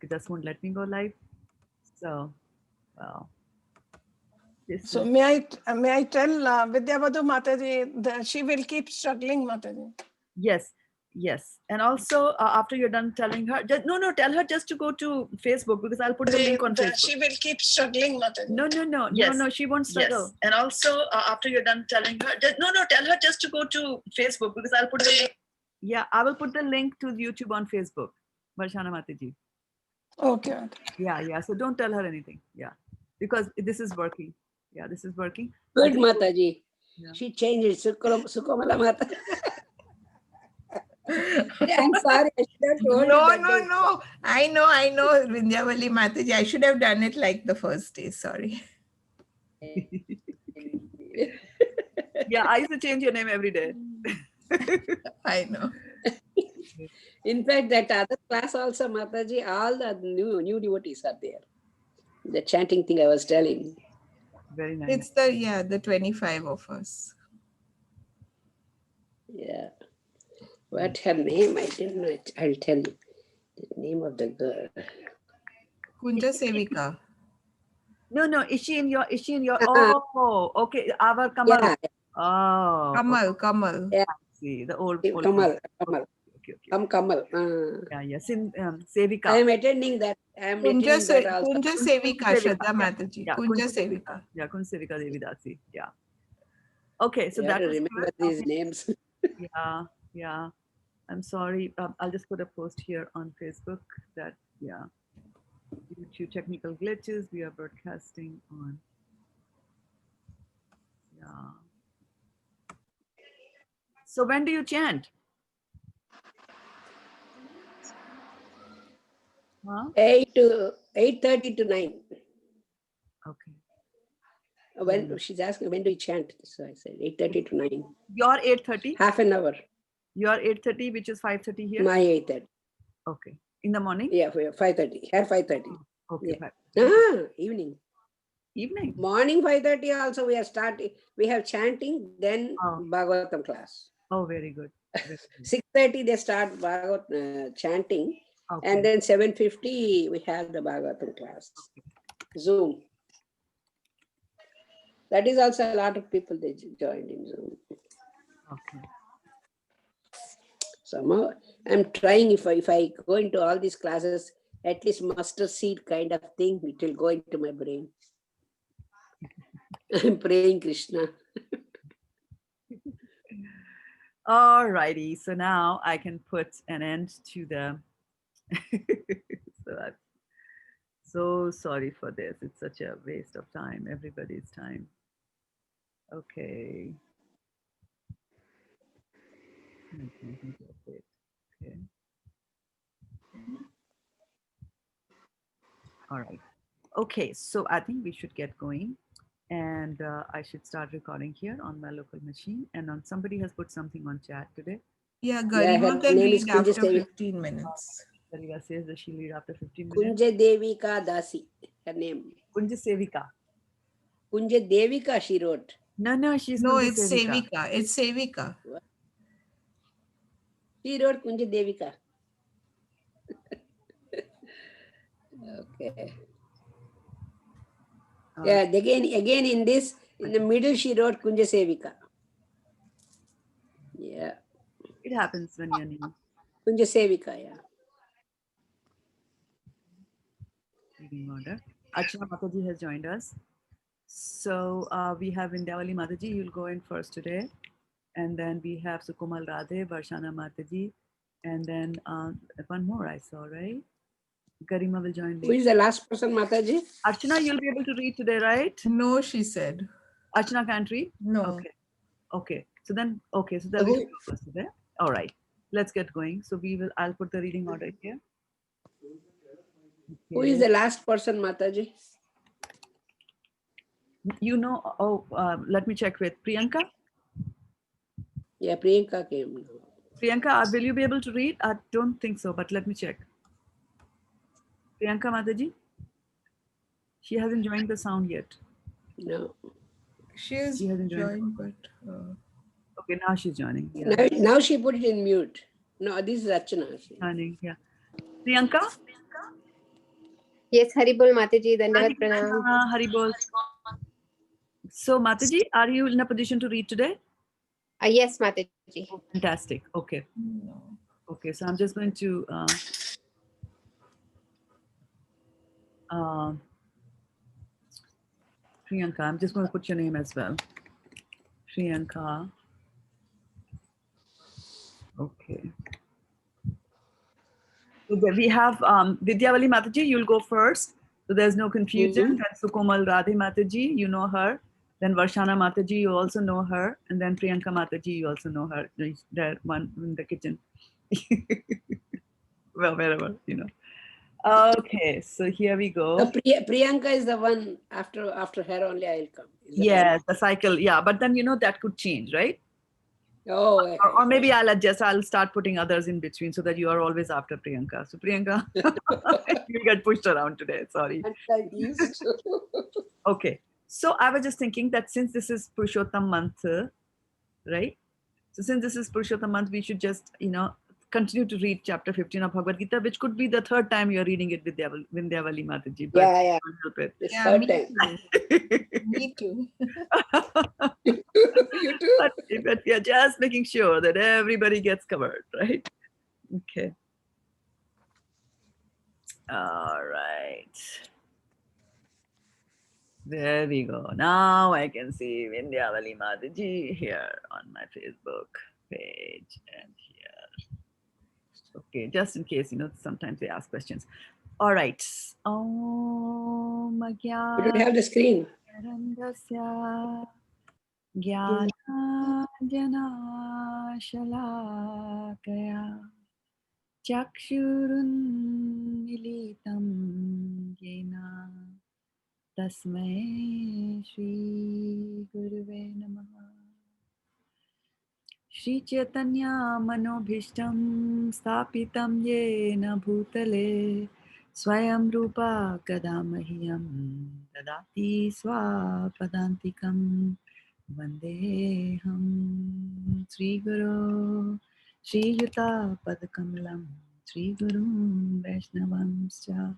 it just won't let me go live. So, well. So may I tell Vidyavadhu Mataji that she will keep struggling, Mataji? Yes, yes. And also after you're done telling her, tell her just to go to Facebook, because I'll put the link on Facebook. She will keep struggling, Mataji. No, she won't struggle. Yes. And also after you're done telling her, tell her just to go to Facebook, because I'll put the link. Yeah, I will put the link to YouTube on Facebook, Varshana Mataji. Okay. Yeah. So don't tell her anything. Yeah, because this is working. Yeah, this is working. Good, Mataji. Yeah. She changed it. Sukomala Mata. I'm sorry. I should have told you. No. I know, Vindhyavali Mataji. I should have done it like the first day. Sorry. Yeah, I used to change your name every day. I know. In fact, that other class also, Mataji, all the new devotees are there. The chanting thing I was telling. Very nice. It's the 25 of us. Yeah. What her name? I didn't know it. I'll tell you. The name of the girl. Kunja Sevika. No. Is she in your? Oh, okay. Our Kamal. Yeah. Oh. Kamal. Yeah. See the old. Kamal. Okay. Kamal. Yeah. Sevika. I am attending that. Kunja Sevika, Shraddha Mataji. Yeah, Kunja Sevika. Yeah, Kunja Shraddha-devi Dasi. Yeah. Okay, so you that have to remember these names. Yeah. I'm sorry. I'll just put a post here on Facebook that due to technical glitches, we are broadcasting on. Yeah. So when do you chant? Huh? 8:30 to 9. Okay. When she's asking when do you chant, so I said 8:30 to 9. Your 8:30. Half an hour. Your 8:30, which is 5:30 here. My 8:30. Okay. In the morning. Yeah, 5:30. Here 5:30. Okay. Yeah. Evening. Morning 5:30 also we are starting. We have chanting, then Bhagavatam class. Oh, very good. 6:30 they start Bhagavat chanting. Okay. And then 7:50 we have the Bhagavatam class. Okay. Zoom. That is also a lot of people they joined in Zoom. Okay. So I'm trying, if I go into all these classes, at least mustard seed kind of thing, it will go into my brain. I'm praying Krishna. All righty. So now I can put an end to the. So I'm so sorry for this. It's such a waste of time, everybody's time. Okay. Okay. All right. Okay, so I think we should get going, and I should start recording here on my local machine. And on somebody has put something on chat today. Yeah, Garima can read after 15 minutes. Garima says that she'll read after 15 Kunja minutes. Devi Dasi, her name. Kunja Sevika. Kunja Devika, she wrote. No, she's no, it's Sevika. It's Sevika. She wrote Kunja Devika. Okay. Yeah, again in this, in the middle she wrote Kunja Sevika. Yeah. It happens when you're new. Kunja Sevika, yeah. Reading order. Archana Mataji has joined us. So we have Vindhyavali Mataji, you'll go in first today. And then we have Sukomal Radhe, Varshana Mataji. And then one more I saw, right? Garima will join later. Who is the last person, Mataji? Archana, you'll be able to read today, right? No, she said. Archana can't read? No. Okay. So then we will go first today. All right. Let's get going. So I'll put the reading order here. Okay. Who is the last person, Mataji? You know, let me check with Priyanka. Yeah, Priyanka came. Priyanka, will you be able to read? I don't think so, but let me check. Priyanka Mataji? She hasn't joined the sound yet. No. She hasn't joined, but... Okay, now she's joining. Yeah. Now she put it in mute. No, this is Archana. Joining, yeah. Priyanka? Yes, Haribol Mataji, Dandavat Hare Pranam. Krishna, Haribol. So, Mataji, are you in a position to read today? Yes, Mataji. Oh, fantastic. Okay. No. Okay. So I'm just going to Priyanka. I'm just going to put your name as well. Priyanka. Okay. So we have Vidyavali Mataji, you'll go first. So there's no confusion. Then Sukomal Radhe Mataji, you know her. Then Varshana Mataji, you also know her. And then Priyanka Mataji, you also know her. There, one in the kitchen. Well, wherever, you know. Okay, so here we go. Priyanka is the one after her only I will come. Yes, the cycle. Yeah, but then, you know, that could change, right? Oh, okay. Or maybe I'll adjust. I'll start putting others in between so that you are always after Priyanka. So Priyanka, you get pushed around today. Sorry. I'm used to. Okay. So I was just thinking that since this is Purushottam month, right? So since this is Purushottam month, we should just, you know, continue to read chapter 15 of Bhagavad Gita, which could be the third time you're reading it with Vindhyavali Mataji. But Yeah. help it. It's Yeah, third me time. too. Me too. You too. But we are just making sure that everybody gets covered, right? Okay. All right. There we go. Now I can see Vindhyavali Mataji here on my Facebook page and here. Okay, just in case, you know, sometimes they ask questions. All right. Oh, You don't have the screen. Jnana Chakshurunmilitam Yena Tasmai Shri Guruve Namaha. Shri Chaitanya Manobhishtam Sthapitam Yena Bhutale Swayam Rupa Kadamahyam Dadati Swapadantikam Vandeham Sri Guru Shri Yuta Padakamalam Sri Guru Vaishnavamscha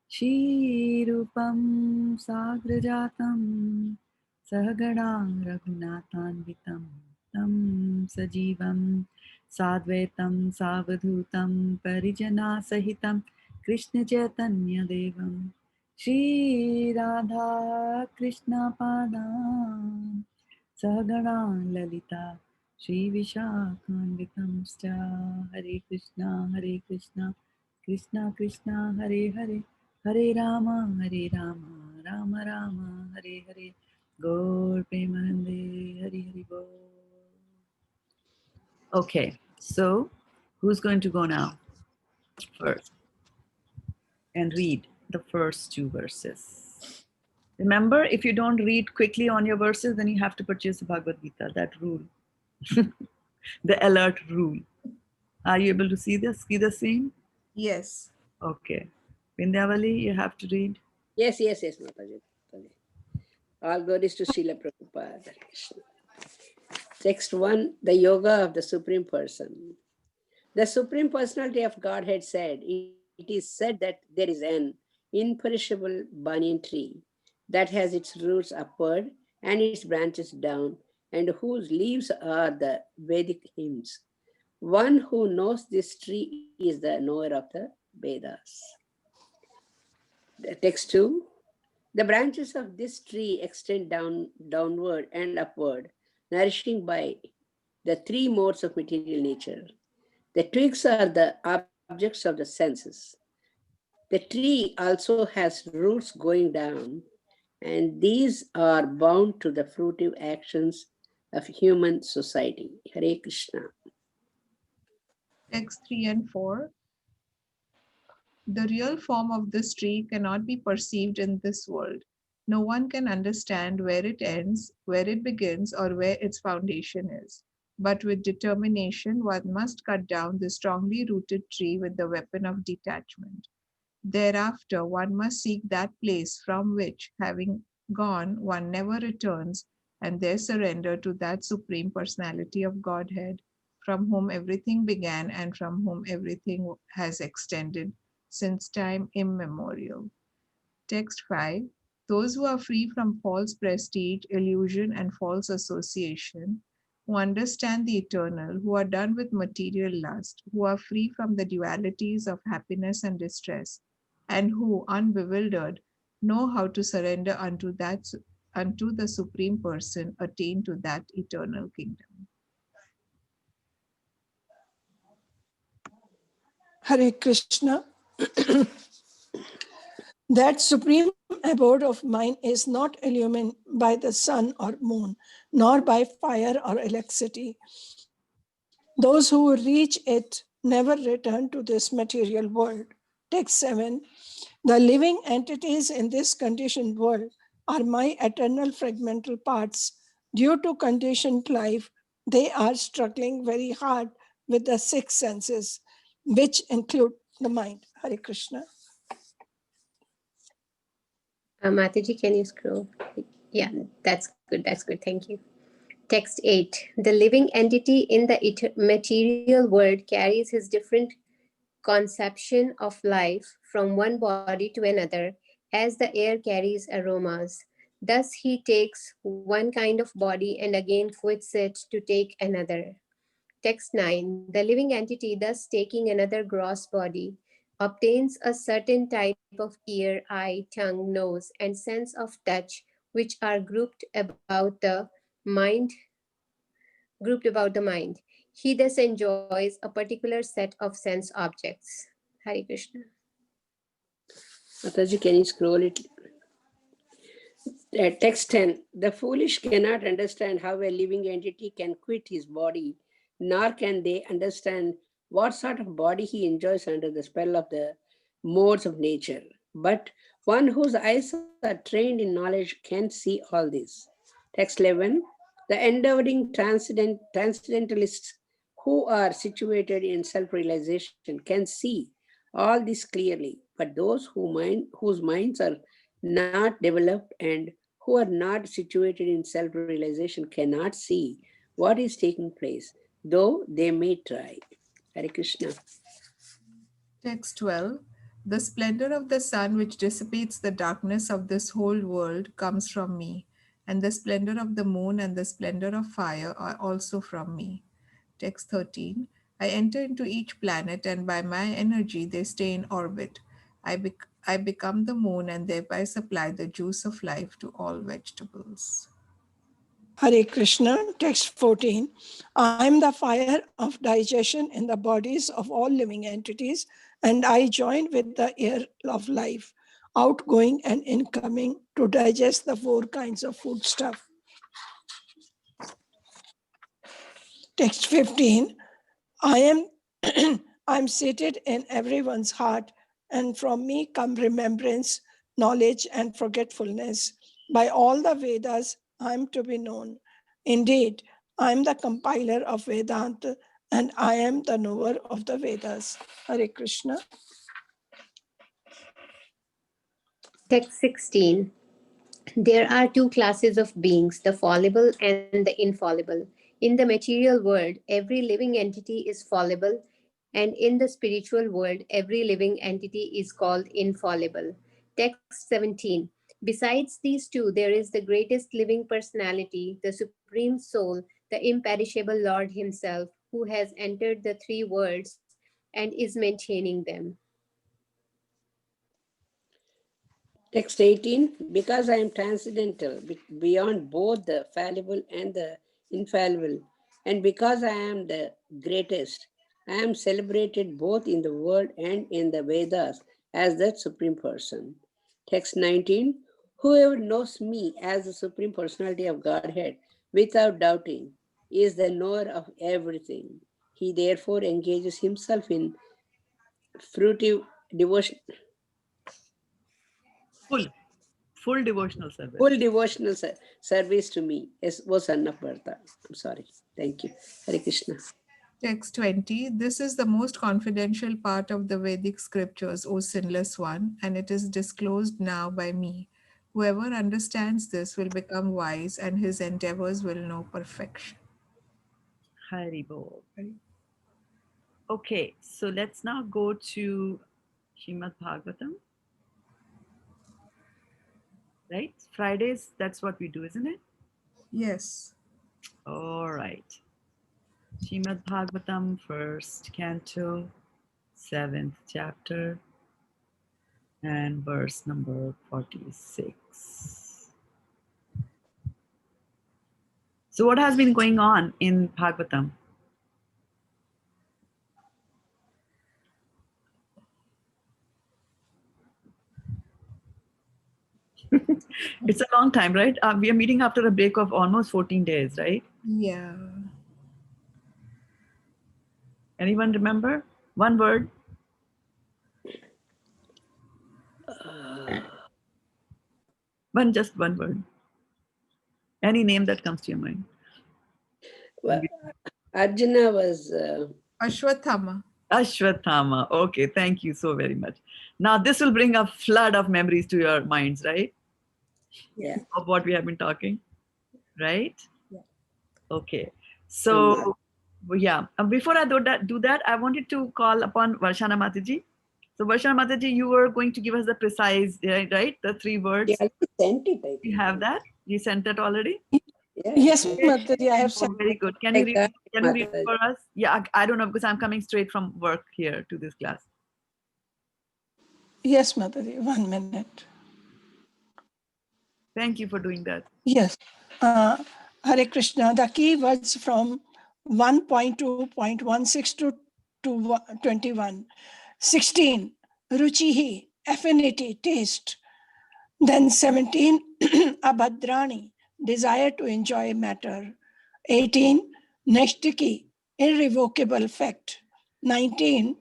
Shri Rupam Sagrajatam Sahagana Raghunathanvitam Tam Sajivam Sadvaitam Savadhutam Parijana Sahitam Krishna Chaitanya Devam Shri Radha Krishna Padam Sahagana Lalita Shri Vishakhanvitam Sta Hare Krishna Krishna Krishna Hare Hare Hare Rama Rama Rama Hare Hare Gaur Premanande Hare Hare Bol. Okay, so who's going to go now first and read the first two verses? Remember, if you don't read quickly on your verses, then you have to purchase the Bhagavad Gita, that rule. The alert rule. Are you able to see this? See the scene? Yes. Okay. Vindhyavali, you have to read. Yes, Mataji. All glories to Srila Prabhupada. Text 1, the Yoga of the Supreme Person. The Supreme Personality of Godhead said, it is said that there is an imperishable banyan tree that has its roots upward and its branches down, and whose leaves are the Vedic hymns. One who knows this tree is the knower of the Vedas. Text 2, the branches of this tree extend downward and upward, nourishing by the three modes of material nature. The twigs are the objects of the senses. The tree also has roots going down, and these are bound to the fruitive actions of human society. Hare Krishna. Text 3 and 4. The real form of this tree cannot be perceived in this world. No one can understand where it ends, where it begins, or where its foundation is. But with determination, one must cut down the strongly rooted tree with the weapon of detachment. Thereafter, one must seek that place from which, having gone, one never returns, and there surrender to that Supreme Personality of Godhead, from whom everything began and from whom everything has extended since time immemorial. Text 5. Those who are free from false prestige, illusion, and false association, who understand the eternal, who are done with material lust, who are free from the dualities of happiness and distress, and who, unbewildered, know how to surrender unto the Supreme Person, attain to that eternal kingdom. Hare Krishna. That supreme abode of mine is not illumined by the sun or moon, nor by fire or electricity. Those who reach it never return to this material world. Text 7. The living entities in this conditioned world are my eternal fragmental parts. Due to conditioned life, they are struggling very hard with the six senses, which include the mind. Hare Krishna. Mataji, can you scroll? Yeah, that's good. That's good. Thank you. Text 8. The living entity in the material world carries his different conception of life from one body to another, as the air carries aromas. Thus, he takes one kind of body and again quits it to take another. Text 9. The living entity, thus taking another gross body, obtains a certain type of ear, eye, tongue, nose, and sense of touch, which are grouped about the mind. He thus enjoys a particular set of sense objects. Hare Krishna. Mataji, can you scroll it? Text 10. The foolish cannot understand how a living entity can quit his body, nor can they understand what sort of body he enjoys under the spell of the modes of nature. But one whose eyes are trained in knowledge can see all this. Text 11. The endeavoring transcendentalists who are situated in self-realization can see all this clearly, but those whose minds are not developed and who are not situated in self-realization cannot see what is taking place, though they may try. Hare Krishna. Text 12. The splendor of the sun which dissipates the darkness of this whole world comes from me, and the splendor of the moon and the splendor of fire are also from me. Text 13. I enter into each planet, and by my energy they stay in orbit. I become the moon and thereby supply the juice of life to all vegetables. Hare Krishna, text 14. I am the fire of digestion in the bodies of all living entities, and I join with the air of life, outgoing and incoming, to digest the four kinds of food stuff. Text 15. I am I am seated in everyone's heart, and from me come remembrance, knowledge, and forgetfulness. By all the Vedas, I am to be known. Indeed, I am the compiler of Vedanta, and I am the knower of the Vedas. Hare Krishna. Text 16. There are two classes of beings, the fallible and the infallible. In the material world, every living entity is fallible, and in the spiritual world, every living entity is called infallible. Text 17. Besides these two, there is the greatest living personality, the Supreme Soul, the imperishable Lord Himself, who has entered the three worlds and is maintaining them. Text 18. Because I am transcendental, beyond both the fallible and the infallible, and because I am the greatest, I am celebrated both in the world and in the Vedas as the Supreme Person. Text 19. Whoever knows me as the Supreme Personality of Godhead without doubting is the knower of everything. He therefore engages himself in fruitive devotion. Full devotional service. Full devotional service to me. Yes, was son of Bharata. I'm sorry. Thank you. Hare Krishna. Text 20. This is the most confidential part of the Vedic scriptures, O sinless one, and it is disclosed now by me. Whoever understands this will become wise, and his endeavors will know perfection. Haribol. Okay, so let's now go to Srimad Bhagavatam. right? Fridays, that's what we do, isn't it? Yes. All right. Srimad Bhagavatam, first canto, 7th chapter, and verse number 46. So what has been going on in Bhagavatam? It's a long time, right? We are meeting after a break of almost 14 days, right? Yeah. Anyone remember? One word. Just one word. Any name that comes to your mind. Well, Arjuna was Ashwathama. Ashwathama. Okay, thank you so very much. Now this will bring a flood of memories to your minds, right? yeah. Of what we have been talking, right? Yeah. Okay. So yeah, before I do that, I wanted to call upon Varshana Mataji. So Varshana Mataji, you were going to give us the precise, right? The 3 words. Yeah, I sent it, I You think. have that? You sent that already? Yeah, Yes, I sent Mataji, I have Oh, sent. very good. Can I you read? got Can you read Mataji. for us? Yeah, I don't know because I'm coming straight from work here to this class. Yes, Mataji, 1 minute. Thank you for doing that. Yes. Hare Krishna, the key words from 1.2.16 to 21. 16, Ruchihi, affinity, taste. Then 17, Abhadrani, desire to enjoy matter. 18, Neshtiki, irrevocable fact. 19,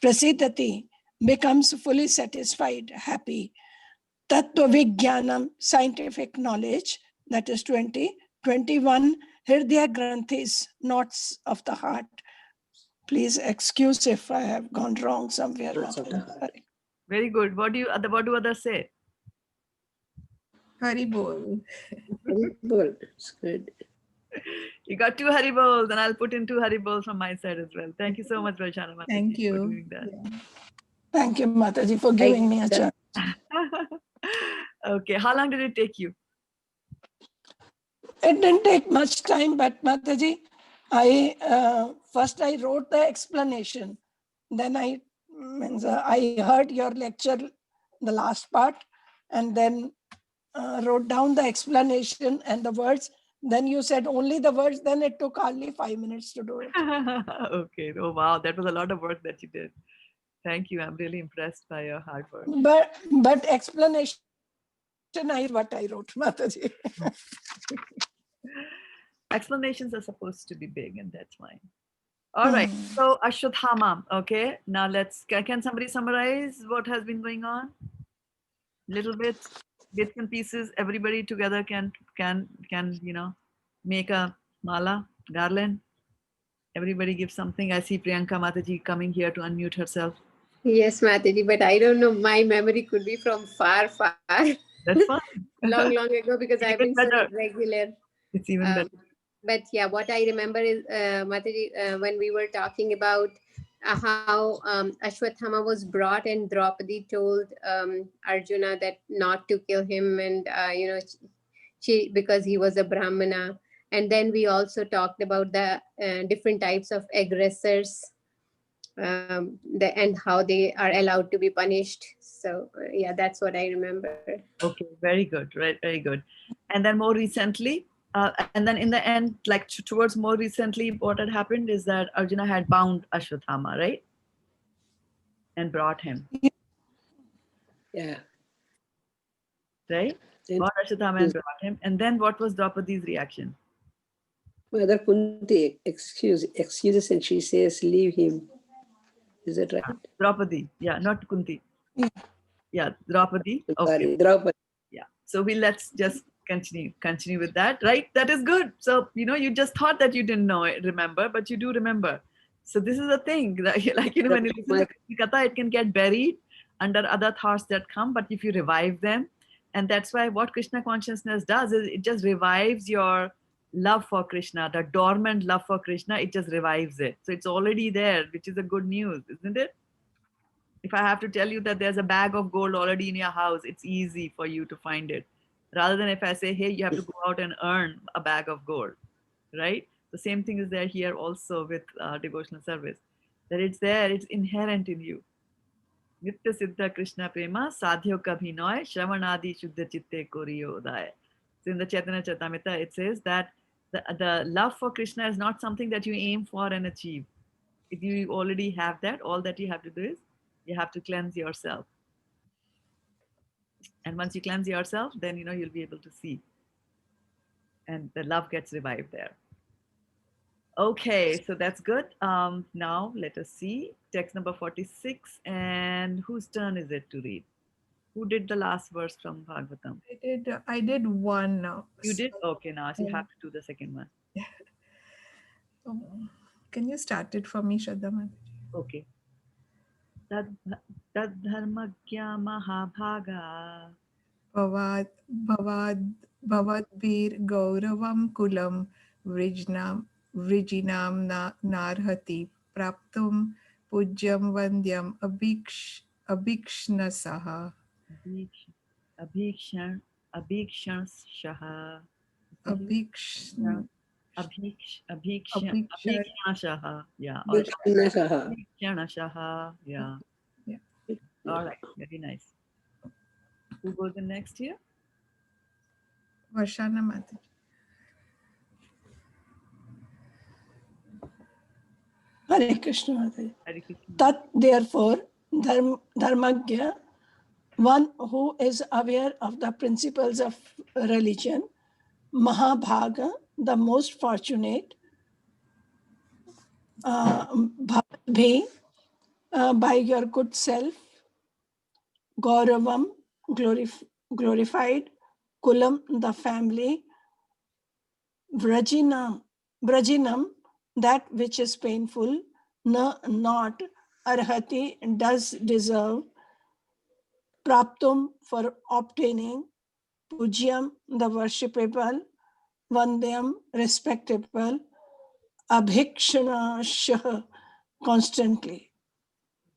Prasiddhati, becomes fully satisfied, happy. Tattva Vijnanam, scientific knowledge, that is 20. 21, Hridaya Granthis, knots of the heart. Please excuse if I have gone wrong somewhere. Knots of the heart. Very good. What do others say? Hari Bol. Very good. It's good. You got 2 Haribols, and I'll put in 2 Haribols from my side as well. Thank you so much, Varshana Mataji, Thank for you. doing that. Yeah. Thank you, Mataji, for giving me a chance. Okay, how long did it take you? It didn't take much time, but Mataji, first I wrote the explanation. Then I heard your lecture, the last part, and then wrote down the explanation and the words. Then you said only the words. Then it took hardly 5 minutes to do it. Okay. Oh wow, that was a lot of work that you did. Thank you. I'm really impressed by your hard work. But explanation, what I wrote, Mataji. Explanations are supposed to be big, and that's fine. All right. So Ashwathama. Okay. Now can somebody summarize what has been going on? Little bits and pieces. Everybody together can make a mala, garland. Everybody give something. I see Priyanka Mataji coming here to unmute herself. Yes, Mataji, but I don't know. My memory could be from far. That's fine. long ago, because I've Even been so better. regular. It's even better. But yeah, what I remember is, Mataji, when we were talking about how Ashwathama was brought and Draupadi told Arjuna that not to kill him, and she because he was a Brahmana. And then we also talked about the different types of aggressors, and how they are allowed to be punished. So yeah, that's what I remember. Okay, very good, right? Very good. And then more recently, and then in the end, like towards more recently, what had happened is that Arjuna had bound Ashwathama, right? And brought him. Yeah. Right? Bound Ashwathama and brought him. And then what was Draupadi's reaction? Mother Kunti excuses and she says, leave him. Is that right? Draupadi. Yeah, not Kunti. Yeah, Draupadi. Okay. Sorry, Draupadi. Yeah. So let's just continue with that, right? That is good. So you just thought that you didn't remember, but you do remember. So this is the thing, like when you listen to Katha, it can get buried under other thoughts that come, but if you revive them, and that's why what Krishna consciousness does is it just revives your love for Krishna, the dormant love for Krishna, it just revives it. So it's already there, which is a good news, isn't it? If I have to tell you that there's a bag of gold already in your house, it's easy for you to find it. Rather than if I say, hey, you have to go out and earn a bag of gold, right? The same thing is there here also with devotional service, that it's there, it's inherent in you. Nitya Siddha Krishna Prema Sadhyo Kabhinoy Shravanadi Shuddha Chitte Koriyo Udaya. So in the Chaitanya Charitamrita, it says that the love for Krishna is not something that you aim for and achieve. If you already have that, all that you have to do is you have to cleanse yourself. And once you cleanse yourself, then you'll be able to see. And the love gets revived there. Okay, so that's good. Now let us see text number 46. And whose turn is it to read? Who did the last verse from Bhagavatam? I did one now. You did? Okay, now so you have to do the second one. Can you start it for me, Shraddha Mataji? Okay. Tad dharmagya mahabhaga Bhavadbir Gauravam Kulam Vrijinam Narhati Praptum Pujyam Vandyam Abhikshnasaha. Abhikshan Shaha. Abhikshn Abhikshanashaha. Yeah. Bhikshanasaha. Abhikshanashaha. Yeah. Yeah. All right. Very nice. Who goes in next here? Varshana Mataji. Hare Krishna Mataji. Hare Krishna. Tat, therefore, Dharmagya, one who is aware of the principles of religion, Mahabhaga, the most fortunate, Bhavadbhi, by your good self, Gauravam, glorified, Kulam, the family, Vrajinam, that which is painful, not, Arhati, does deserve, Praptum, for obtaining, Pujyam, the worshipable, Vandyam, respectable, Abhikshana, constantly.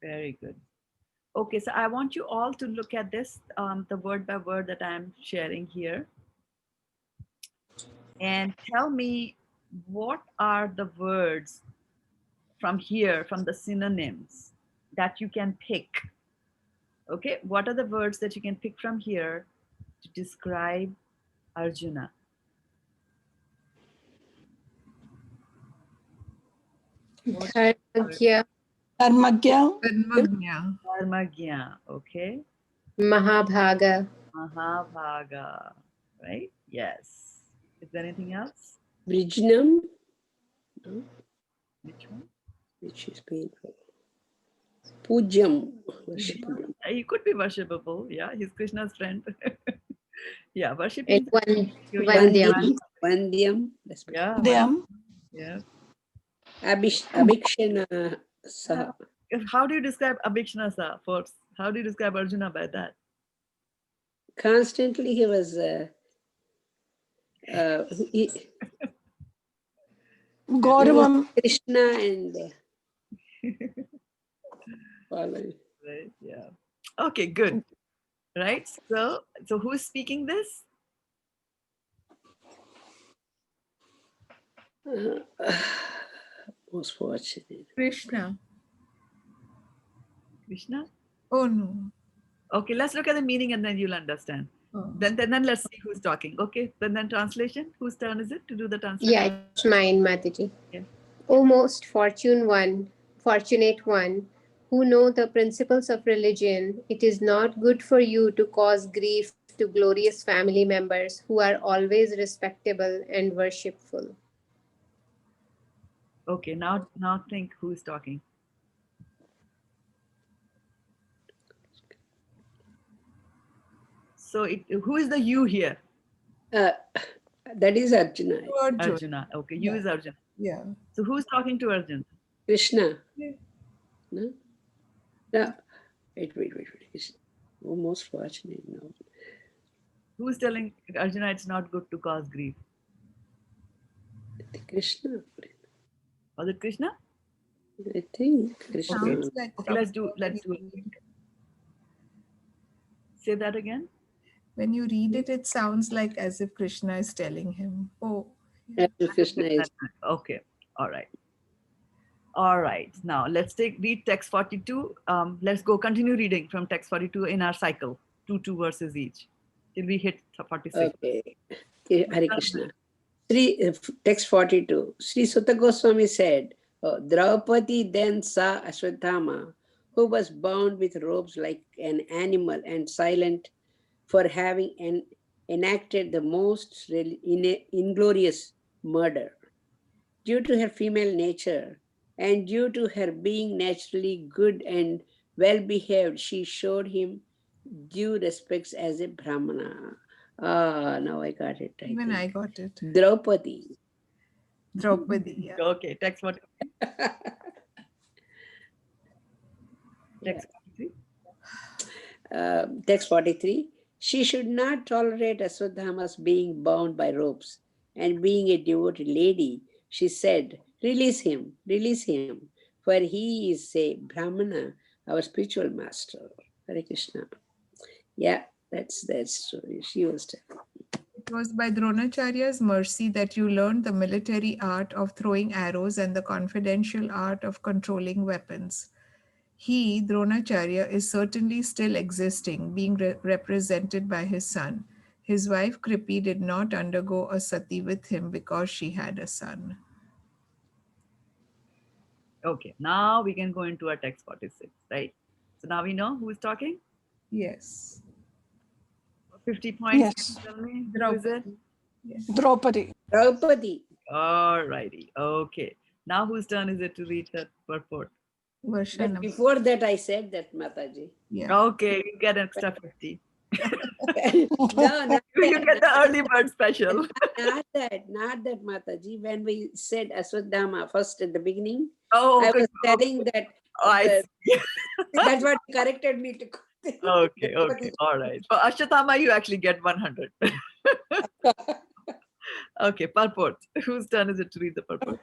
Very good. Okay, so I want you all to look at this, the word by word that I'm sharing here. And tell me, what are the words from here, from the synonyms that you can pick? Okay, what are the words that you can pick from here to describe Arjuna? Dharmagya, Dharmagya, Dharmagya, okay. Mahabhaga, Mahabhaga, right? Yes. Is there anything else? Vrijinam, Which one? which is painful. Pujyam, worshipable. He could be worshipable. Yeah, he's Krishna's friend. Yeah, and worshiping. Vandyam. Vandyam, Yeah. Dhyam, Yeah. Abhikshanasaha. How do you describe Abhikshanasa first? How do you describe Arjuna by that? Constantly he was Gauravam, Krishna and following. Right. Yeah. Okay, good. Right. So who's speaking this? Most fortunate. Krishna. Krishna? Oh no. Okay, let's look at the meaning and then you'll understand. Oh. Then let's see who's talking. Okay, then translation. Whose turn is it to do the translation? Yeah, it's mine, Mataji. Yeah. O most fortunate one, who know the principles of religion, it is not good for you to cause grief to glorious family members who are always respectable and worshipful. Okay, now think who's talking. So who is the you here? That is Arjuna. Arjuna. Okay, you is Arjuna. Yeah. So who's talking to Arjuna? Krishna. Yeah. No? No. Wait. Oh, most fortunate. No. Who's telling Arjuna it's not good to cause grief? Krishna. Was it Krishna? I think Krishna. Sounds like Okay, let's do it. Say that again. When you read it, it sounds like as if Krishna is telling him, oh, yeah. As Krishna is. Okay. All right. All right. Now let's read text 42. Let's go continue reading from text 42 in our cycle, two verses each, till we hit 46. Okay. Hare Krishna. Text 42. Sri Sutta Goswami said, Draupadi then saw Ashwatthama, who was bound with ropes like an animal and silent for having enacted the most inglorious murder. Due to her female nature and due to her being naturally good and well behaved, she showed him due respects as a Brahmana. Ah, now I got it. Even I got it. Draupadi. Draupadi, yeah. Okay, text 43. Text 43. Text 43. She should not tolerate Aswadhama's being bound by ropes. And being a devoted lady, she said, release him, for he is a Brahmana, our spiritual master. Hare Krishna. Yeah, that's true. She was telling. It was by Dronacharya's mercy that you learned the military art of throwing arrows and the confidential art of controlling weapons. He, Dronacharya, is certainly still existing, being represented by his son. His wife Kripi did not undergo a sati with him because she had a son. Okay, now we can go into our text 46, right? So now we know who is talking. Yes. 50 points. Yes. Tell me, who is it? Yes. Draupadi. Draupadi. All righty. Okay. Now whose turn is it to read the purport? But before that, I said that, Mataji. Yeah. Okay, you get an extra 50. No, You get the early bird special. not that, Mataji. When we said Aswadhama first at the beginning, Oh, I okay. was telling that. Oh, I see. That's what corrected me to. Okay. All right. For Ashwatthama, you actually get 100. Okay, purport. Whose turn is it to read the purport?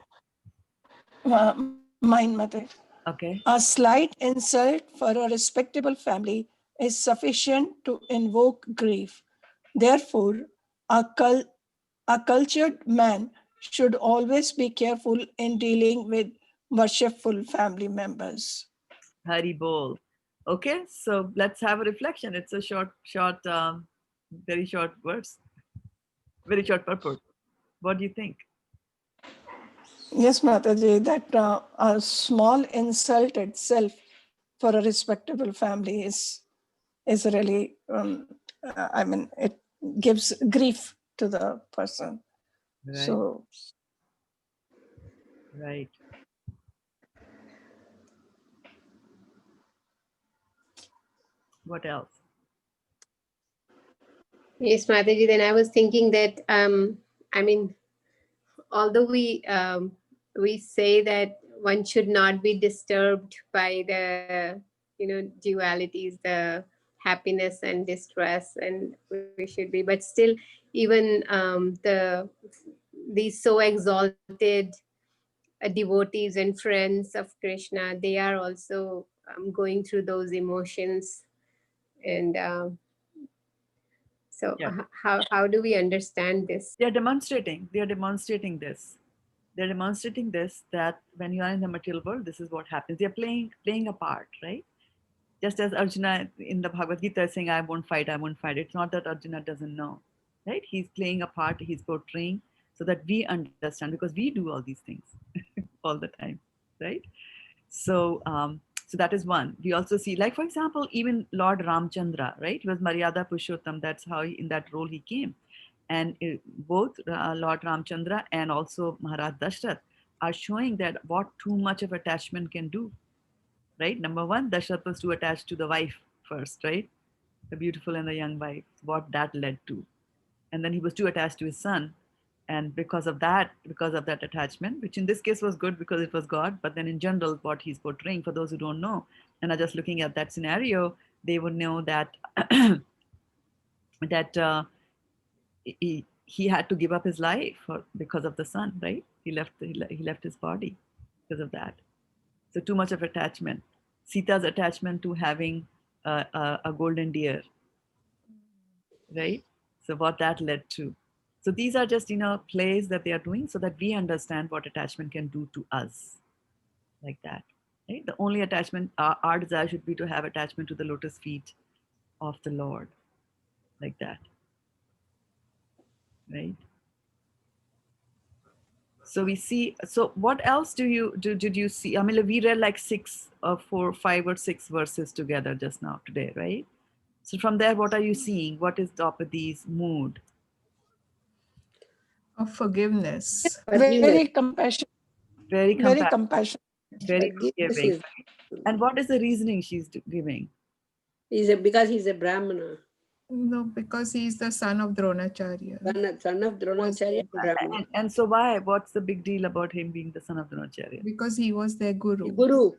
Mine, Mother. Okay. A slight insult for a respectable family is sufficient to invoke grief. Therefore, a cultured man should always be careful in dealing with worshipful family members. Hari Bol. Okay, so let's have a reflection. It's a very short verse, very short purport. What do you think? Yes, Mataji, that a small insult itself for a respectable family is really, I mean, it gives grief to the person. Right. So, Right. What else? Yes, Mataji, then I was thinking that, I mean, although we say that one should not be disturbed by the, dualities, the happiness and distress, and we should be, but still, even these so exalted devotees and friends of Krishna, they are also going through those emotions. And so Yeah. how do we understand this? They're demonstrating this. They're demonstrating this, that when you are in the material world, this is what happens. They're playing a part, right? Just as Arjuna in the Bhagavad Gita is saying, I won't fight. It's not that Arjuna doesn't know, right? He's playing a part, he's portraying so that we understand, because we do all these things all the time, right? So, so that is one. We also see, like, for example, even Lord Ramchandra, right? He was Maryada Purushottam. That's how in that role he came. And both Lord Ramchandra and also Maharaj Dashrath are showing that what too much of attachment can do, right? Number one, Dashrath was too attached to the wife first, right? The beautiful and the young wife, what that led to. And then he was too attached to his son. And because of that attachment, which in this case was good because it was God, but then in general, what he's portraying, for those who don't know, and are just looking at that scenario, they would know that that he had to give up his life because of the son, right? He left his body because of that. So too much of attachment. Sita's attachment to having a golden deer, right? So what that led to. So these are just, plays that they are doing so that we understand what attachment can do to us, like that, right? The only attachment, our desire should be to have attachment to the lotus feet of the Lord, like that, right? So we see, so what else did you see? I mean, we read like 5 or 6 verses together just now today, right? So from there, what are you seeing? What is Draupadi's mood? Of forgiveness. Very Forgiveness. compassionate, Very very compassionate, compassionate. very Forgiveness forgiving. is And what is the reasoning she's giving? because he's a Brahmana. No, because he is the son of Dronacharya. Son of Dronacharya, Brahmana. And so why? What's the big deal about him being the son of Dronacharya? Because he was their guru. Guru.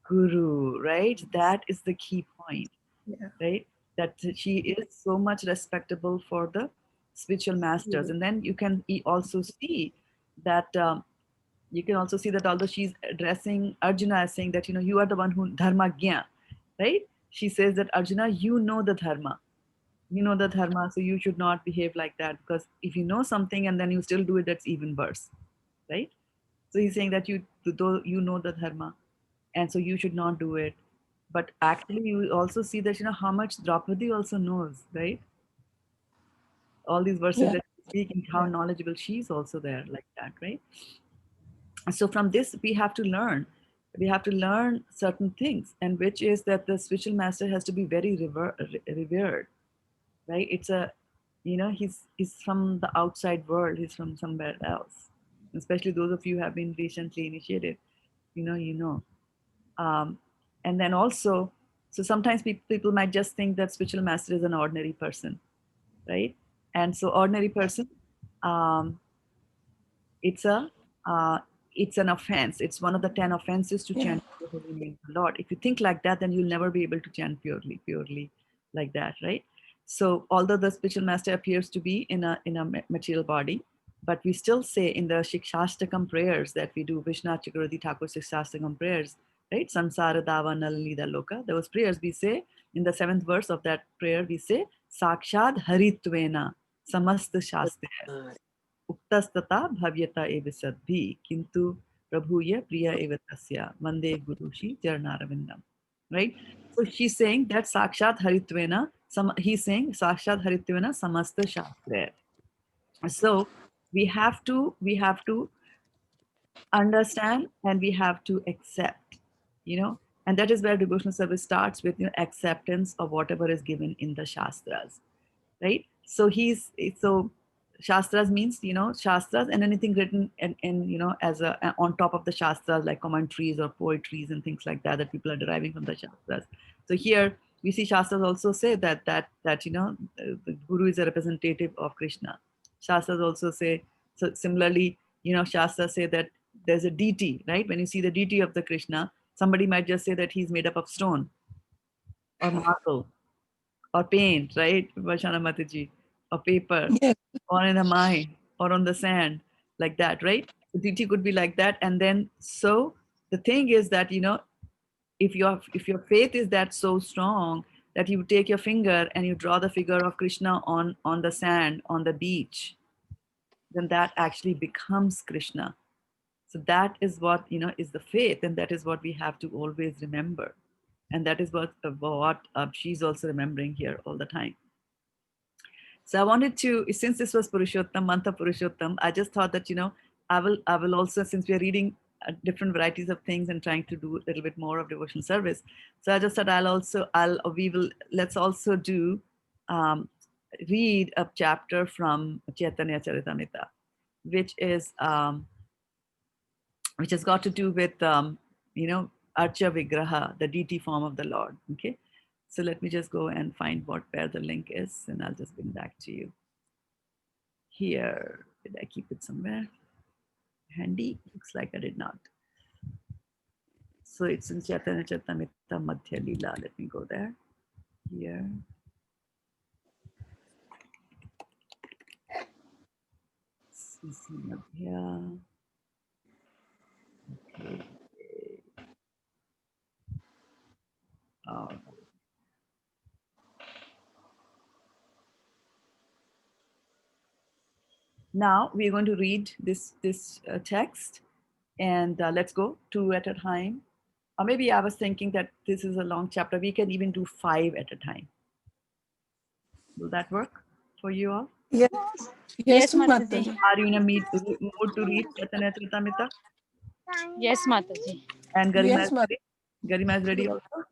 Guru, right? That is the key point, Yeah. right? That she is so much respectable for the spiritual masters. And then you can also see that although she's addressing Arjuna as saying that, you are the one who dharma gya, right? She says that Arjuna, you know the dharma, so you should not behave like that, because if you know something and then you still do it, that's even worse, right? So he's saying that though you know the dharma, and so you should not do it. But actually, you also see that, how much Draupadi also knows, right? All these verses Yeah. that she's speaking, how knowledgeable she's also there, like that, right? So from this, we have to learn. We have to learn certain things, and which is that the spiritual master has to be very revered, right? It's he's from the outside world. He's from somewhere else. Especially those of you who have been recently initiated, you know. And then also, so sometimes people might just think that spiritual master is an ordinary person, right? And so ordinary person, um, it's a it's an offense. It's one of the 10 offenses to chant the holy name of the Lord. If you think like that, then you'll never be able to chant purely like that, right? So although the spiritual master appears to be in a material body, but we still say in the Shikshastakam prayers that we do, Vishnu Chakravarti Thakur Shikshastakam prayers, right? Samsara Dava Nalalida Loka. Those prayers we say in the 7th verse of that prayer, we say, Sakshad Haritvena Samasta Shastra. उक्तस्तता भव्यता एव सद्भि किंतु प्रभुय प्रिय एव तस्य वंदे गुरुषि चरणारविंदम, right? So she's saying that sakshat haritvena, he's saying sakshat haritvena samasta shastra. So we have to understand, and we have to accept, and that is where devotional service starts with, acceptance of whatever is given in the shastras, right? So shastras means, shastras and anything written and as on top of the shastras, like commentaries or poetries and things like that people are deriving from the shastras. So here we see shastras also say that the guru is a representative of Krishna. Shastras also say, so similarly, shastras say that there's a deity, right? When you see the deity of the Krishna, somebody might just say that he's made up of stone or marble or paint, right, Vashana Mataji, or paper, Yes. or in the mind, or on the sand, like that, right? The deity could be like that. And then, so the thing is that, if your faith is that so strong that you take your finger and you draw the figure of Krishna on the sand, on the beach, then that actually becomes Krishna. So that is what, is the faith, and that is what we have to always remember. And that is what she's also remembering here all the time. So I wanted to, since this was Purushottam, Mantha Purushottam, I just thought that, I will also, since we are reading different varieties of things and trying to do a little bit more of devotional service. So I just thought let's also do, read a chapter from Chaitanya Charitamrita, which has got to do with, Archa Vigraha, the deity form of the Lord. Okay. So let me just go and find where the link is, and I'll just bring back to you. Here, did I keep it somewhere handy? Looks like I did not. So it's in Chaitanya Charitamrita Madhya Lila. Let me go there. Here. CC Madhya. Okay. Now we're going to read this text, and let's go 2 at a time. Or maybe I was thinking that this is a long chapter. We can even do 5 at a time. Will that work for you all? Yes, Yes, yes, Mataji. Mataji. Are you in a mood to read Chaitanya Charitamrita? Yes, Mataji. And Garima Yes, is Mataji. ready? Garima is ready also?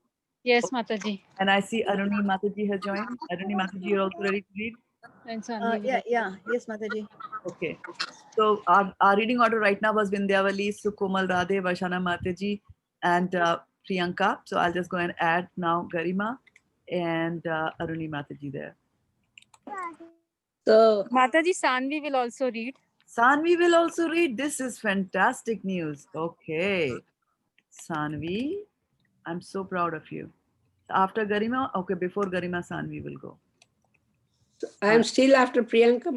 Yes, Mataji. And I see Aruni Mataji has joined. Aruni Mataji, you're also ready to read? And Sanvi will- Yes, Mataji. Okay. So our reading order right now was Vindhyavali, Sukomal Radhe, Varshana Mataji, and Priyanka. So I'll just go and add now Garima and Aruni Mataji there. So, Mataji, Sanvi will also read. Sanvi will also read. This is fantastic news. Okay. Sanvi, I'm so proud of you. After Garima, okay, before Garima, Sanvi will go. I am still after Priyanka,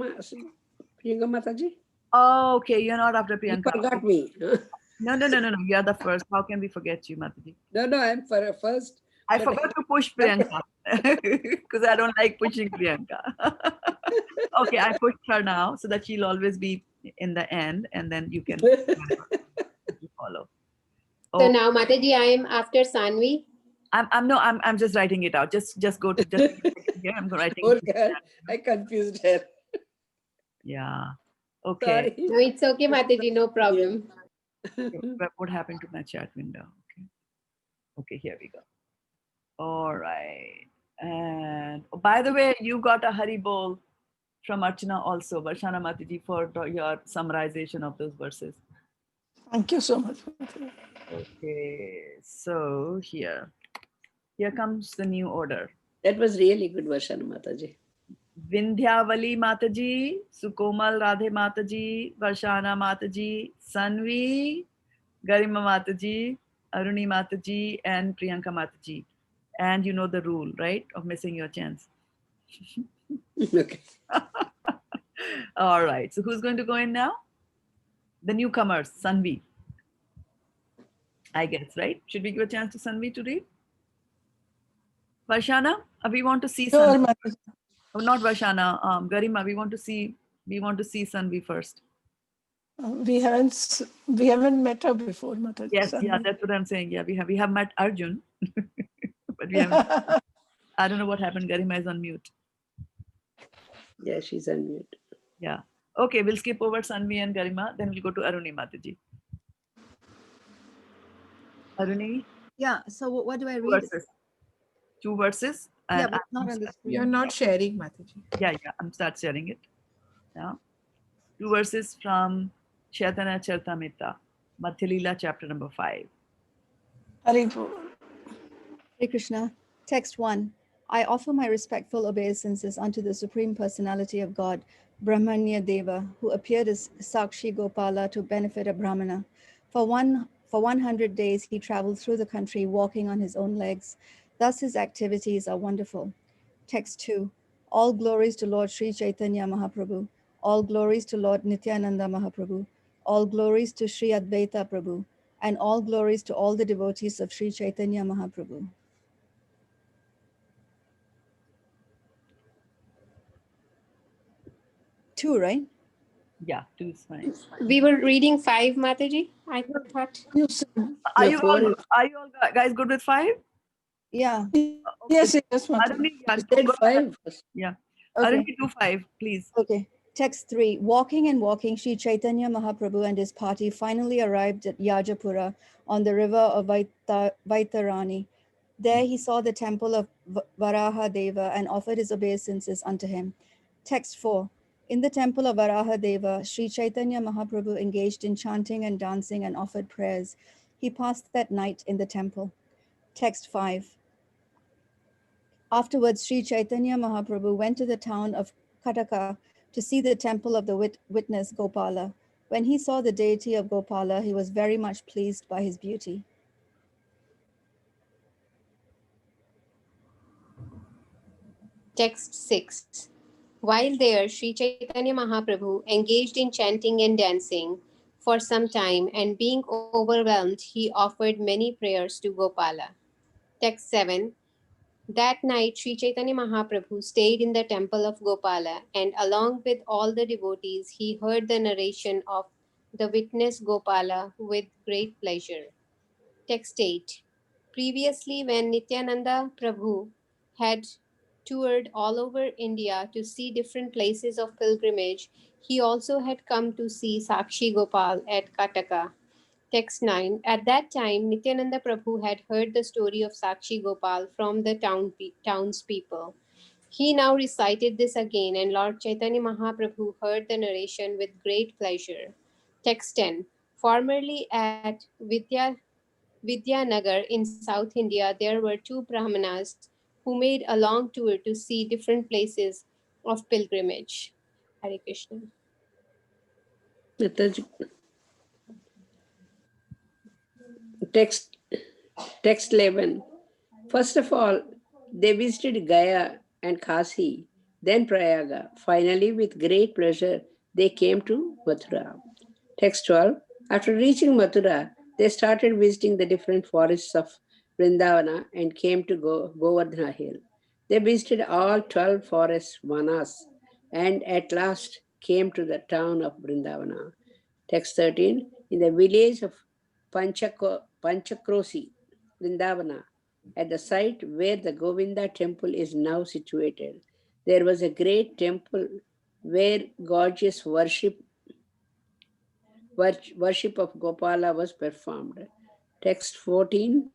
Priyanka Mataji. Oh, okay, you're not after You Priyanka. forgot me. No. You're the first. How can we forget you, Mataji? No, I am for first. I but forgot to push Priyanka because I don't like pushing Priyanka. Okay, I pushed her now so that she'll always be in the end, and then you can follow. So Oh, now, Mataji, I am after Sanvi. I'm just writing it out. Just go to just here. I'm writing. Oh God, I confused her. Yeah. Okay. Sorry. No, it's okay, Mataji, no problem. What happened to my chat window? Okay. Okay, here we go. All right. And oh, by the way, you got a Hari Bol from Archana also, Varshana Mataji, for your summarization of those verses. Thank you so much. Okay, so here comes the new order. That was really good version, Mataji. Vindhyavali Mataji, Sukomal Radhe Mataji, Varshana Mataji, Sanvi, Garima Mataji, Aruni Mataji, and Priyanka Mataji. And you know the rule, right, of missing your chance. Okay. All right, so who's going to go in now? The newcomers, Sanvi. I guess, right? Should we give a chance to Sanvi to read? Varshana, we want to see Sure, Sanvi. Mataji. Oh, not Varshana, Garima, we want to see Sanvi first. We haven't met her before, Mataji. Yes, yeah, Sanvi. that's what I'm saying. Yeah, we have met Arjun, but we haven't. I don't know what happened. Garima is on mute. Yeah, she's on mute. Yeah. Okay, we'll skip over Sanvi and Garima. Then we'll go to Aruni Mataji. Aruni, Yeah, so what do I two read? verses. 2 verses. Yeah, And but not on the screen. You're not sharing, Mataji. yeah, I'm start sharing it. Yeah. 2 verses from Chaitanya Charitamrita, Madhya Leela, chapter number 5. Hari Bol. Hare Krishna. Text 1. I offer my respectful obeisances unto the Supreme Personality of God, Brahmanya Deva, who appeared as Sakshi Gopala to benefit a Brahmana. For 100 days, he traveled through the country walking on his own legs. Thus, his activities are wonderful. Text 2. All glories to Lord Sri Chaitanya Mahaprabhu. All glories to Lord Nityananda Mahaprabhu. All glories to Sri Advaita Prabhu. And all glories to all the devotees of Sri Chaitanya Mahaprabhu. Two, right? Yeah, 2 is fine. We were reading 5, Mataji, I thought. You said, Are No, you 4 all guys good with 5? Yeah. yes, Mataji. Aruni, yeah, You said go ahead. 5. Yeah. Okay. Aruni, do 5, please. Okay. Text 3. Walking and walking, Sri Chaitanya Mahaprabhu and his party finally arrived at Yajapura on the river of Vaitarani. There he saw the temple of Varaha Deva and offered his obeisances unto him. Text 4. In the temple of Varaha Deva, Sri Chaitanya Mahaprabhu engaged in chanting and dancing and offered prayers. He passed that night in the temple. Text 5. Afterwards, Sri Chaitanya Mahaprabhu went to the town of Kataka to see the temple of the witness Gopala. When he saw the deity of Gopala, he was very much pleased by his beauty. Text 6. While there, Sri Chaitanya Mahaprabhu engaged in chanting and dancing for some time, and being overwhelmed, he offered many prayers to Gopala. Text 7. That night, Sri Chaitanya Mahaprabhu stayed in the temple of Gopala, and along with all the devotees, he heard the narration of the witness Gopala with great pleasure. Text 8. Previously, when Nityananda Prabhu had toured all over India to see different places of pilgrimage, he also had come to see Sakshi Gopal at Kataka. Text 9. At that time, Nityananda Prabhu had heard the story of Sakshi Gopal from the townspeople. He now recited this again, and Lord Chaitanya Mahaprabhu heard the narration with great pleasure. Text 10. Formerly at Vidyanagar in South India, there were two Brahmanas who made a long tour to see different places of pilgrimage. Hare Krishna. Mataji, text, text 11. First of all, they visited Gaya and Kasi, then Prayaga. Finally, with great pleasure, they came to Mathura. Text 12. After reaching Mathura, they started visiting the different forests of Vrindavana and came to Govardhana Hill. They visited all 12 forest vanas and at last came to the town of Vrindavana. Text 13. In the village of Panchakrosi, Vrindavana, at the site where the Govinda temple is now situated, there was a great temple where gorgeous worship of Gopala was performed. Text 14.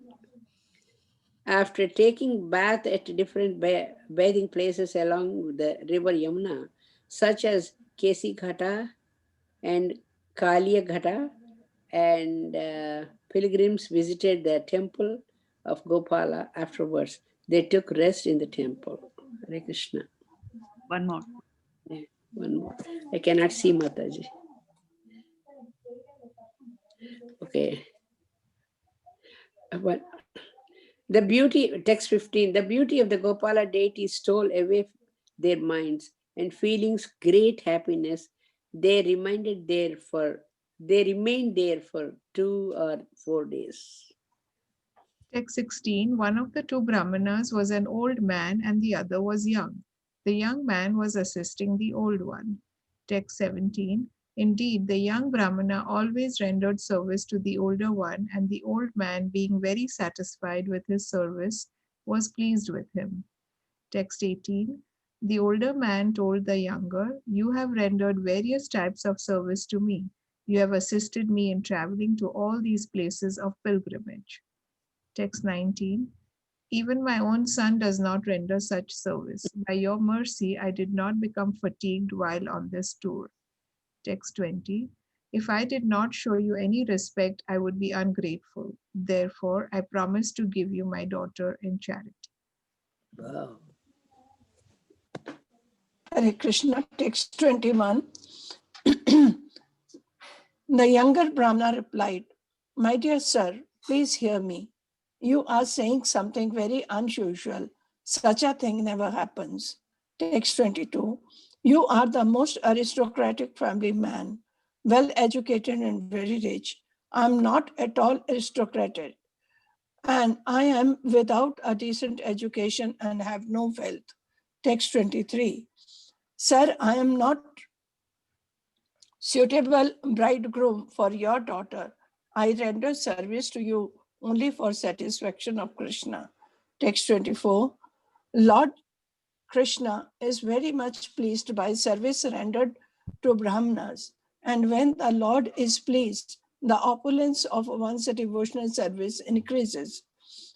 After taking bath at different bathing places along the river Yamuna, such as Kesi Ghata and Kalia Ghata, and pilgrims visited the temple of Gopala afterwards. They took rest in the temple. Hare Krishna. One more. Yeah, one more. I cannot see Mataji. Okay. What? The beauty, text 15, the beauty of the Gopala deity stole away their minds and feelings great happiness. They they remained there for 2 or 4 days. Text 16. One of the two Brahmanas was an old man and the other was young. The young man was assisting the old one. Text 17. Indeed, the young Brahmana always rendered service to the older one, and the old man, being very satisfied with his service, was pleased with him. Text 18. The older man told the younger, "You have rendered various types of service to me. You have assisted me in traveling to all these places of pilgrimage." Text 19. Even my own son does not render such service. By your mercy, I did not become fatigued while on this tour. Text 20. If I did not show you any respect, I would be ungrateful. Therefore, I promise to give you my daughter in charity. Wow. Hare Krishna, text 21. The younger Brahmana replied, "My dear sir, please hear me. You are saying something very unusual. Such a thing never happens." Text 22. You are the most aristocratic family man, well educated and very rich. I am not at all aristocratic, and I am without a decent education and have no wealth. Text 23. Sir, I am not suitable bridegroom for your daughter. I render service to you only for satisfaction of Krishna. Text 24. Lord Krishna is very much pleased by service rendered to Brahmanas. And when the Lord is pleased, the opulence of one's devotional service increases.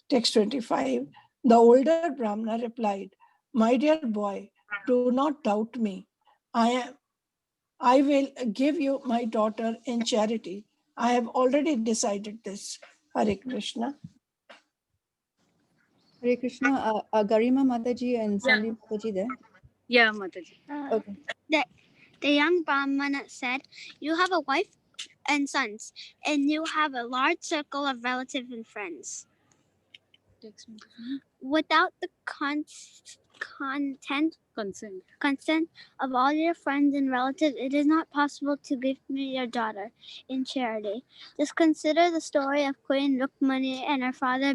Text 25. The older Brahmana replied, "My dear boy, do not doubt me. I will give you my daughter in charity. I have already decided this." Hare Krishna. Hare Krishna, Garima Mataji and Yeah. Sandeep Mataji there. Yeah, Mataji. Okay. The young Brahmana said, "You have a wife and sons, and you have a large circle of relatives and friends. Without the consent of all your friends and relatives, it is not possible to give me your daughter in charity. Just consider the story of Queen Rukmani and her father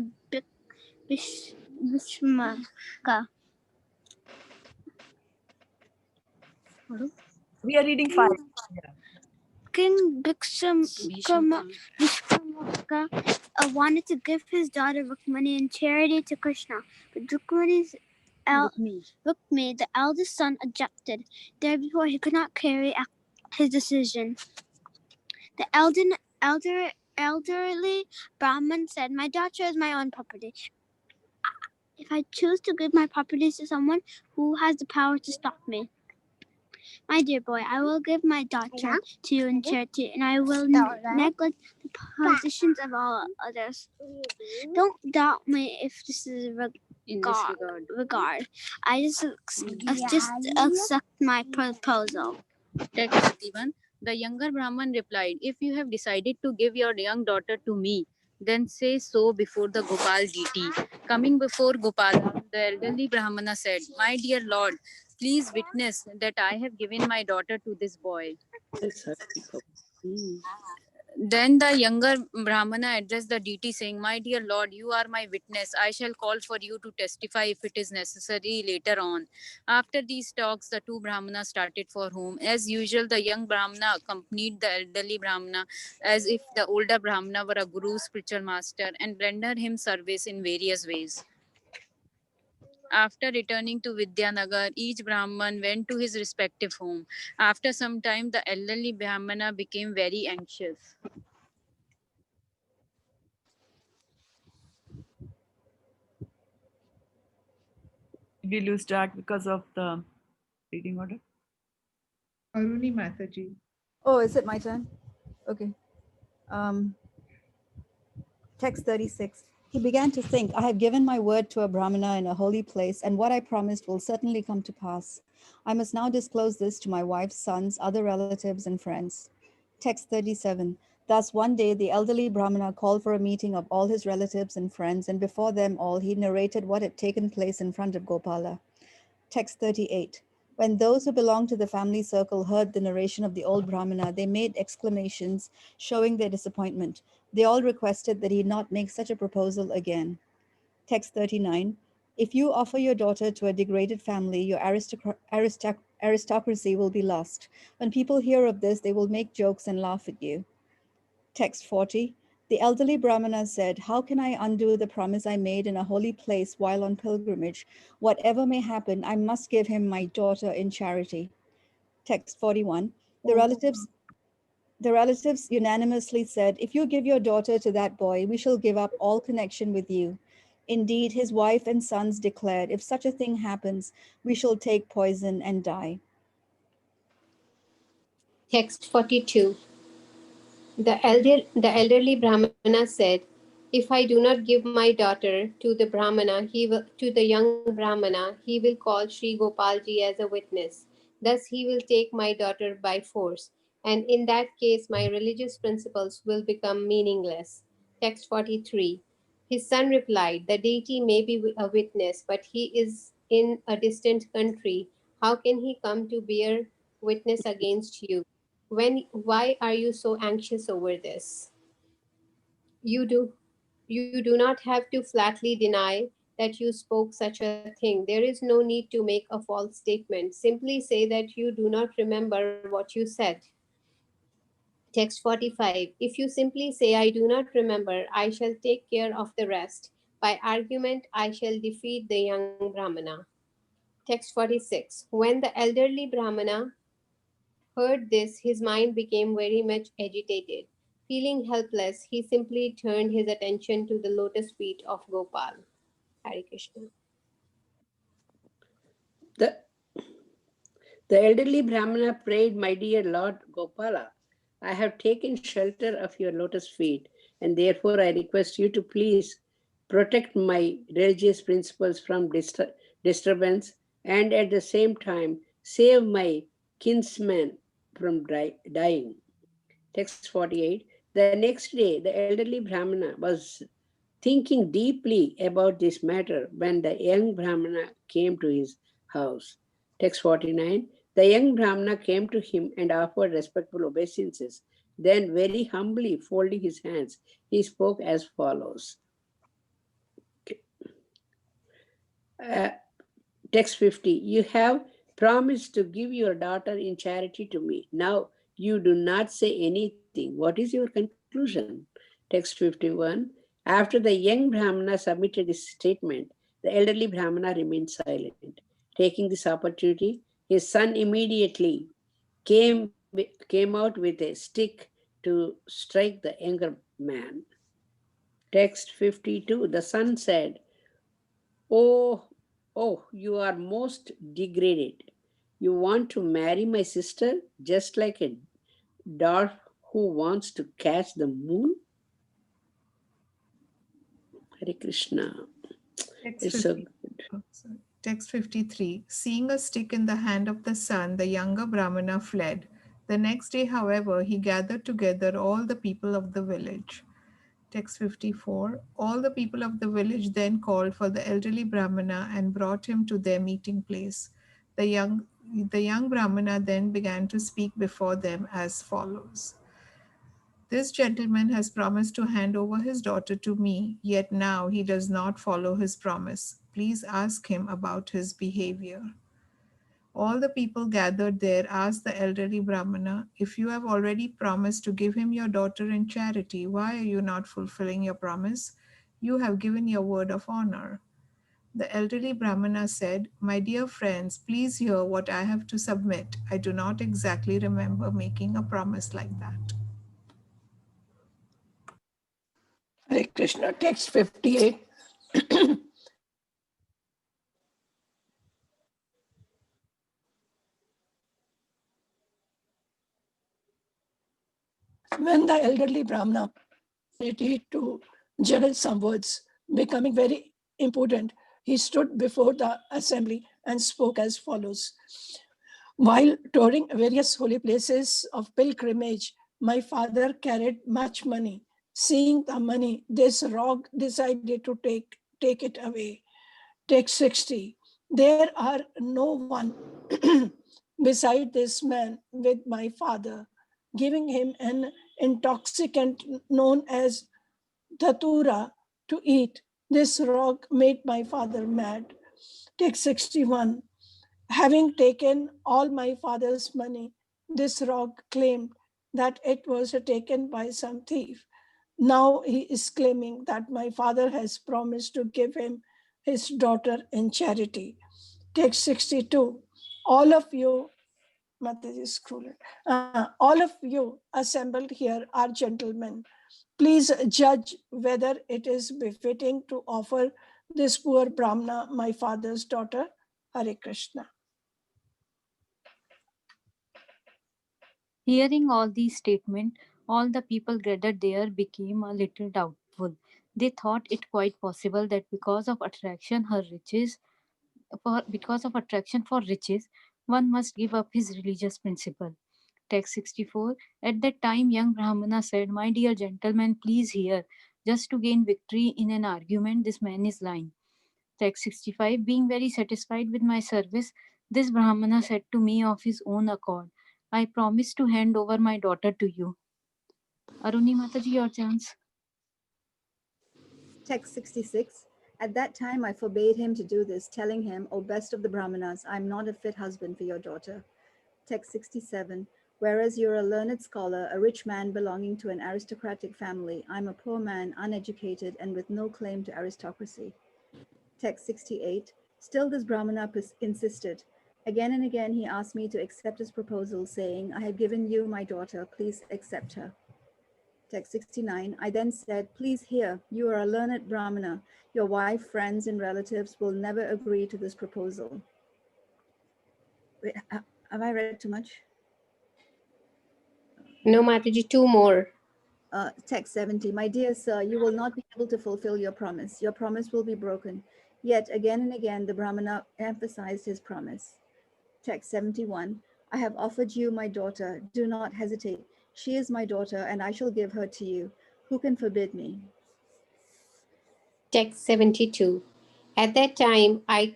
Vishmaka. We are reading 5. Yeah. King Vishmaka wanted to give his daughter Rukmani in charity to Krishna, but Rukmi, the eldest son, objected. Therefore, he could not carry out his decision. The elderly Brahman said, "My daughter is my own property. If I choose to give my properties to someone, who has the power to stop me? My dear boy, I will give my daughter to you in charity, and I will neglect the positions of all others. Don't doubt me if this is regard. I just accept my proposal." Text 51. The younger Brahman replied, "If you have decided to give your young daughter to me, then say so before the Gopal deity." Coming before Gopala, the elderly Brahmana said, "My dear Lord, please witness that I have given my daughter to this boy." Then the younger Brahmana addressed the deity, saying, "My dear Lord, you are my witness. I shall call for you to testify if it is necessary later on." After these talks, the two Brahmanas started for home. As usual, the young Brahmana accompanied the elderly Brahmana as if the older Brahmana were a guru, spiritual master, and rendered him service in various ways. After returning to Vidyanagar, each Brahman went to his respective home. After some time, the elderly Brahmana became very anxious. Did we lose track because of the reading order? Aruni Mataji. Oh, is it my turn? Okay. Um, Text 36. He began to think, I have given my word to a Brahmana in a holy place, and what I promised will certainly come to pass. I must now disclose this to my wife's sons, other relatives, and friends. Text 37. Thus, one day, the elderly Brahmana called for a meeting of all his relatives and friends, and before them all, he narrated what had taken place in front of Gopala. Text 38. When those who belonged to the family circle heard the narration of the old Brahmana, they made exclamations showing their disappointment. They all requested that he not make such a proposal again. Text 39. If you offer your daughter to a degraded family, your aristocracy will be lost. When people hear of this, they will make jokes and laugh at you. Text 40. The elderly Brahmana said, how can I undo the promise I made in a holy place while on pilgrimage? Whatever may happen, I must give him my daughter in charity. Text 41. The relatives unanimously said, if you give your daughter to that boy, we shall give up all connection with you. Indeed, his wife and sons declared, if such a thing happens, we shall take poison and die. Text 42. The elderly Brahmana said, if I do not give my daughter to the Brahmana, to the young Brahmana, he will call Sri Gopalji as a witness. Thus he will take my daughter by force, and in that case my religious principles will become meaningless. Text 43. His son replied, the deity may be a witness, but he is in a distant country. How can he come to bear witness against you? Why are you so anxious over this? You do not have to flatly deny that you spoke such a thing. There is no need to make a false statement. Simply say that you do not remember what you said. Text 45. If you simply say, I do not remember, I shall take care of the rest. By argument, I shall defeat the young Brahmana. Text 46. When the elderly Brahmana heard this, his mind became very much agitated. Feeling helpless, he simply turned his attention to the lotus feet of Gopal. Hare Krishna. The, the elderly Brahmana prayed, my dear Lord Gopala, I have taken shelter of your lotus feet, and therefore I request you to please protect my religious principles from disturbance, and at the same time save my kinsman from dying. Text 48. The next day, the elderly Brahmana was thinking deeply about this matter when the young Brahmana came to his house. Text 49. The young Brahmana came to him and offered respectful obeisances. Then, very humbly folding his hands, he spoke as follows. Uh, Text 50. You have promised to give your daughter in charity to me. Now you do not say anything. What is your conclusion? Text 51. After the young Brahmana submitted this statement, the elderly Brahmana remained silent. Taking this opportunity, his son immediately came out with a stick to strike the younger man. Text 52. The son said, Oh, oh, you are most degraded. You want to marry my sister just like a dwarf who wants to catch the moon? Hare Krishna. Text It's so 50. good. Oh, sorry. Text 53. Seeing a stick in the hand of the son, the younger Brahmana fled. The next day, however, he gathered together all the people of the village. Text 54. All the people of the village then called for the elderly Brahmana and brought him to their meeting place. The young, the young Brahmana then began to speak before them as follows. This gentleman has promised to hand over his daughter to me, yet now he does not follow his promise. Please ask him about his behavior. All the people gathered there asked the elderly Brahmana, if you have already promised to give him your daughter in charity, why are you not fulfilling your promise? You have given your word of honor. The elderly Brahmana said, my dear friends, please hear what I have to submit. I do not exactly remember making a promise like that. Hare Krishna. Text 58. When the elderly Brahmana opportunity to juggle some words, becoming very important, he stood before the assembly and spoke as follows. While touring various holy places of pilgrimage, my father carried much money. Seeing the money, this rogue decided to take it away. Take 60. There are no one beside this man with my father, giving him an intoxicant known as datura to eat. This rogue made my father mad. Take 61. Having taken all my father's money, this rogue claimed that it was taken by some thief. Now he is claiming that my father has promised to give him his daughter in charity. Text 62. All of you, Mataji scroll it. All of you assembled here are gentlemen. Please judge whether it is befitting to offer this poor Brahmana my father's daughter. Hare Krishna. Hearing all these statements, all the people gathered there became a little doubtful. They thought it quite possible that because of attraction for riches, one must give up his religious principle. Text 64. At that time, young Brahmana said, my dear gentlemen, please hear. Just to gain victory in an argument, this man is lying. Text 65. Being very satisfied with my service, this Brahmana said to me of his own accord, I promise to hand over my daughter to you. Aruni Mataji, your chance. Text 66. At that time I forbade him to do this, telling him, O best of the Brahmanas, I am not a fit husband for your daughter. Text 67. Whereas you're a learned scholar, a rich man belonging to an aristocratic family, I'm a poor man, uneducated, and with no claim to aristocracy. Text 68. Still this Brahmana insisted. Again and again he asked me to accept his proposal, saying, I have given you my daughter, please accept her. Text 69. I then said, please hear, you are a learned Brahmana. Your wife, friends, and relatives will never agree to this proposal. Wait, have I read too much? No, Mataji, two more. Text 70. My dear sir, you will not be able to fulfill your promise. Your promise will be broken. Yet again and again the Brahmana emphasized his promise. Text 71. I have offered you my daughter. Do not hesitate. She is my daughter, and I shall give her to you. Who can forbid me? Text 72. At that time, I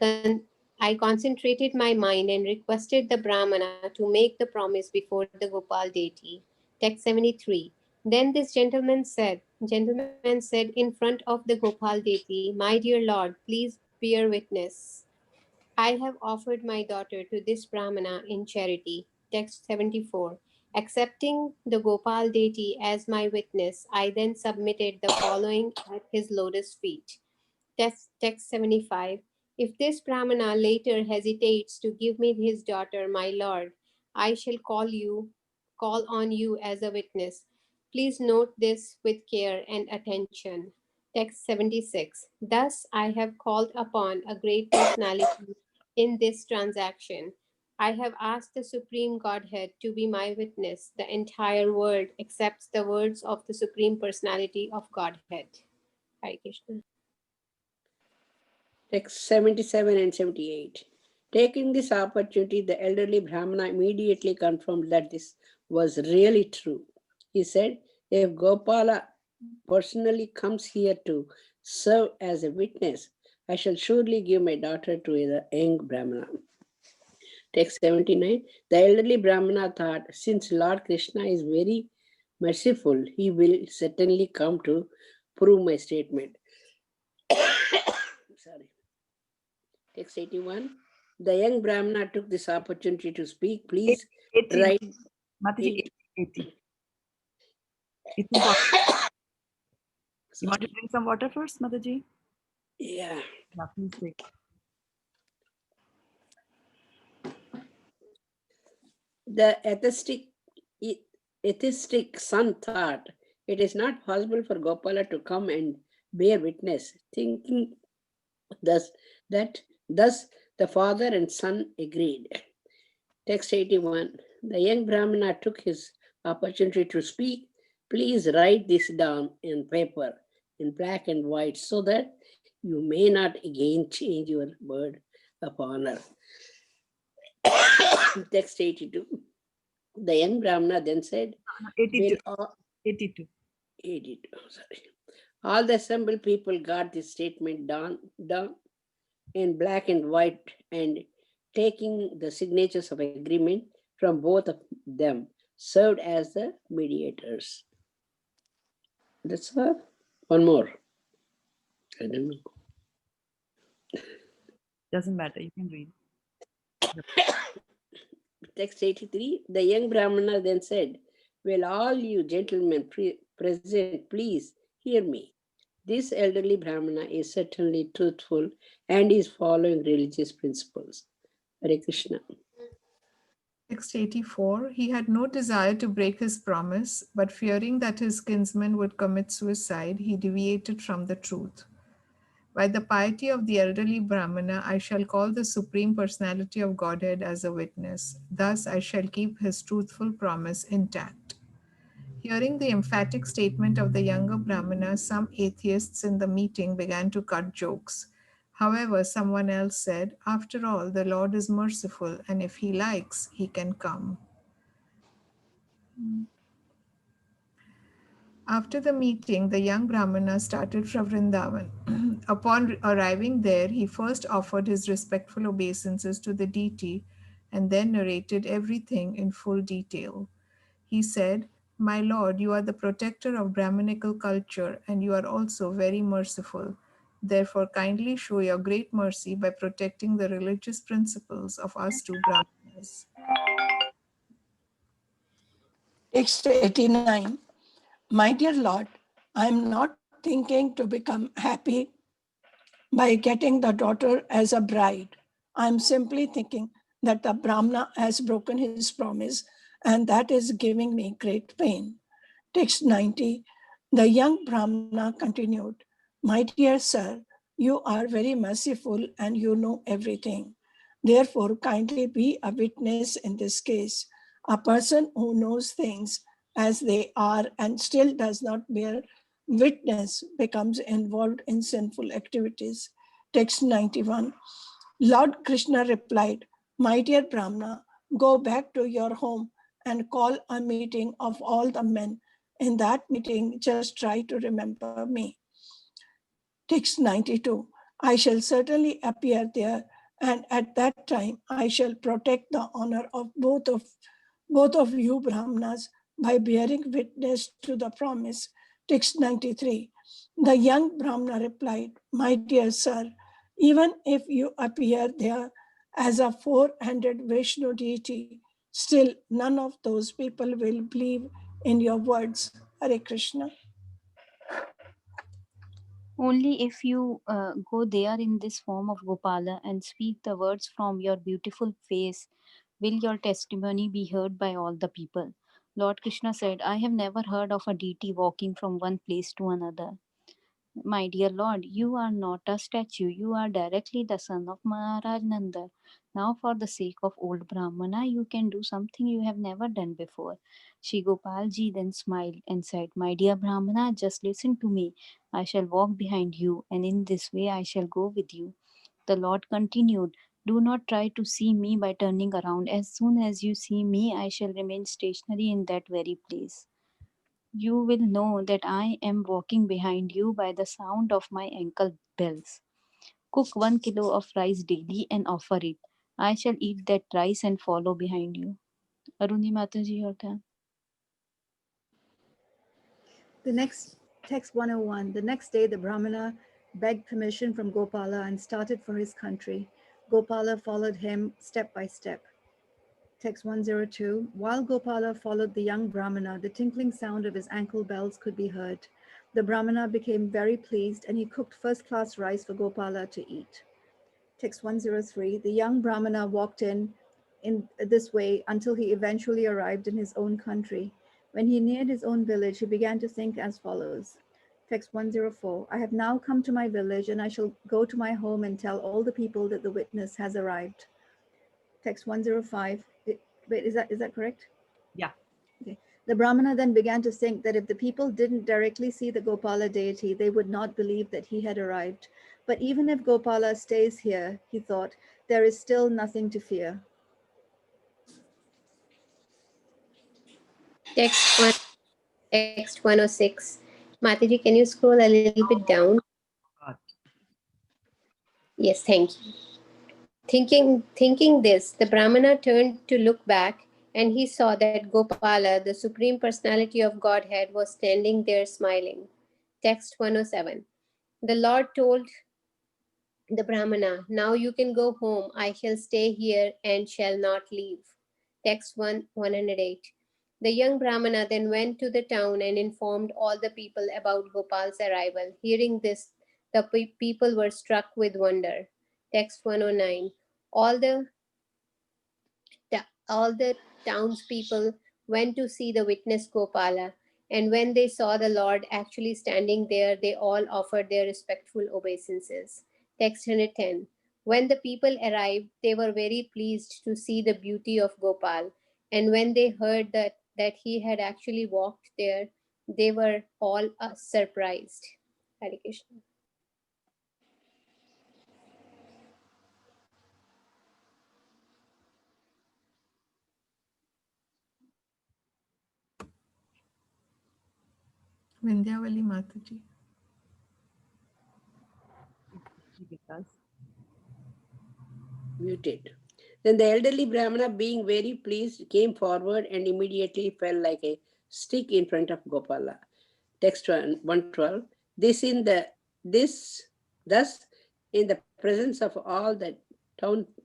concentrated my mind and requested the Brahmana to make the promise before the Gopal deity. Text 73. Then this gentleman said in front of the Gopal deity, my dear Lord, please bear witness. I have offered my daughter to this Brahmana in charity. Text 74. Accepting the Gopal deity as my witness, I then submitted the following at his lotus feet. Text 75. If this Brahmana later hesitates to give me his daughter, my lord, I shall call on you as a witness. Please note this with care and attention. Text 76. Thus I have called upon a great personality in this transaction. I have asked the Supreme Godhead to be my witness. The entire world accepts the words of the Supreme Personality of Godhead. Hare Krishna. Text 77 and 78. Taking this opportunity, the elderly Brahmana immediately confirmed that this was really true. He said, if Gopala personally comes here to serve as a witness, I shall surely give my daughter to the young Brahmana. Text 79. The elderly Brahmana thought, since Lord Krishna is very merciful, he will certainly come to prove my statement. Sorry. Text 81. The young Brahmana took this opportunity to speak. Please 80. write. Mataji, 80. It's important. You want to drink some water first, Mataji? Yeah. Yeah, please take. The atheistic son thought it is not possible for Gopala to come and bear witness, thinking thus the father and son agreed. Text 81. The young Brahmana took his opportunity to speak. Please write this down in paper in black and white so that you may not again change your word of honor. Text 82. The young Brahmana then said, 82. will 82. 82. Sorry. All the assembled people got this statement down in black and white, and taking the signatures of agreement from both of them, served as the mediators. That's all. One more. I don't know. Doesn't matter, you can read. Text 83. The young Brahmana then said, will all you gentlemen present please hear me. This elderly Brahmana is certainly truthful and is following religious principles. Hare Krishna. Text 84. He had no desire to break his promise, but fearing that his kinsman would commit suicide, he deviated from the truth. By the piety of the elderly Brahmana, I shall call the Supreme Personality of Godhead as a witness. Thus I shall keep his truthful promise intact. Hearing the emphatic statement of the younger Brahmana, some atheists in the meeting began to cut jokes. However, someone else said, after all, the Lord is merciful, and if he likes, he can come. After the meeting, the young Brahmana started for Vrindavan. Upon arriving there, he first offered his respectful obeisances to the deity and then narrated everything in full detail. He said, my lord, you are the protector of Brahminical culture and you are also very merciful. Therefore, kindly show your great mercy by protecting the religious principles of us two Brahmanas. Text 89. My dear Lord, I am not thinking to become happy by getting the daughter as a bride. I am simply thinking that the Brahmana has broken his promise and that is giving me great pain. Text 90. The young Brahmana continued, my dear sir, you are very merciful and you know everything. Therefore, kindly be a witness in this case. A person who knows things as they are and still does not bear witness becomes involved in sinful activities. Text 91. Lord Krishna replied, my dear Brahmana, go back to your home and call a meeting of all the men. In that meeting, just try to remember me. Text 92. I shall certainly appear there, and at that time I shall protect the honor of both of you Brahmanas by bearing witness to the promise. Text 93. The young Brahmana replied, my dear sir, Even if you appear there as a four-handed Vishnu deity, still none of those people will believe in your words. Hare Krishna. Only if you go there in this form of Gopala and speak the words from your beautiful face will your testimony be heard by all the people. Lord Krishna said, I have never heard of a deity walking from one place to another. My dear Lord, you are not a statue, you are directly the son of Maharaj Nanda. Now, for the sake of old Brahmana, you can do something you have never done before. Shri Gopalji then smiled and said, my dear Brahmana, just listen to me. I shall walk behind you, and in this way I shall go with you. The Lord continued, do not try to see me by turning around. As soon as you see me, I shall remain stationary in that very place. You will know that I am walking behind you by the sound of my ankle bells. Cook 1 kilo of rice daily and offer it. I shall eat that rice and follow behind you. Aruni Mataji, your turn. The next text 101. The next day, the Brahmana begged permission from Gopala and started for his country. Gopala followed him step by step. Text 102. While Gopala followed the young Brahmana, the tinkling sound of his ankle bells could be heard. The Brahmana became very pleased and he cooked first-class rice for Gopala to eat. Text 103. The young Brahmana walked in this way until he eventually arrived in his own country. When he neared his own village, he began to think as follows. Text 104. I have now come to my village and I shall go to my home and tell all the people that the witness has arrived. Text 105. Wait, is that correct? Yeah. Okay. The Brahmana then began to think that if the people didn't directly see the Gopala deity, they would not believe that he had arrived. But even if Gopala stays here, he thought, there is still nothing to fear. Text 106. Mataji, can you scroll a little bit down? God. Yes, thank you. Thinking this, the Brahmana turned to look back, and he saw that Gopala, the Supreme Personality of Godhead, was standing there smiling. Text 107. The Lord told the Brahmana, now you can go home. I shall stay here and shall not leave. Text 108. The young Brahmana then went to the town and informed all the people about Gopal's arrival. Hearing this, the people were struck with wonder. Text 109. All the all the townspeople went to see the witness Gopala, and when they saw the Lord actually standing there, they all offered their respectful obeisances. Text 110. When the people arrived, they were very pleased to see the beauty of Gopal, and when they heard that he had actually walked there, they were all surprised. Hare Krishna. Vindhyavali Mataji. She gets us. Muted. Then the elderly Brahmana, being very pleased, came forward and immediately fell like a stick in front of Gopala. Text 112. This thus in the presence of all the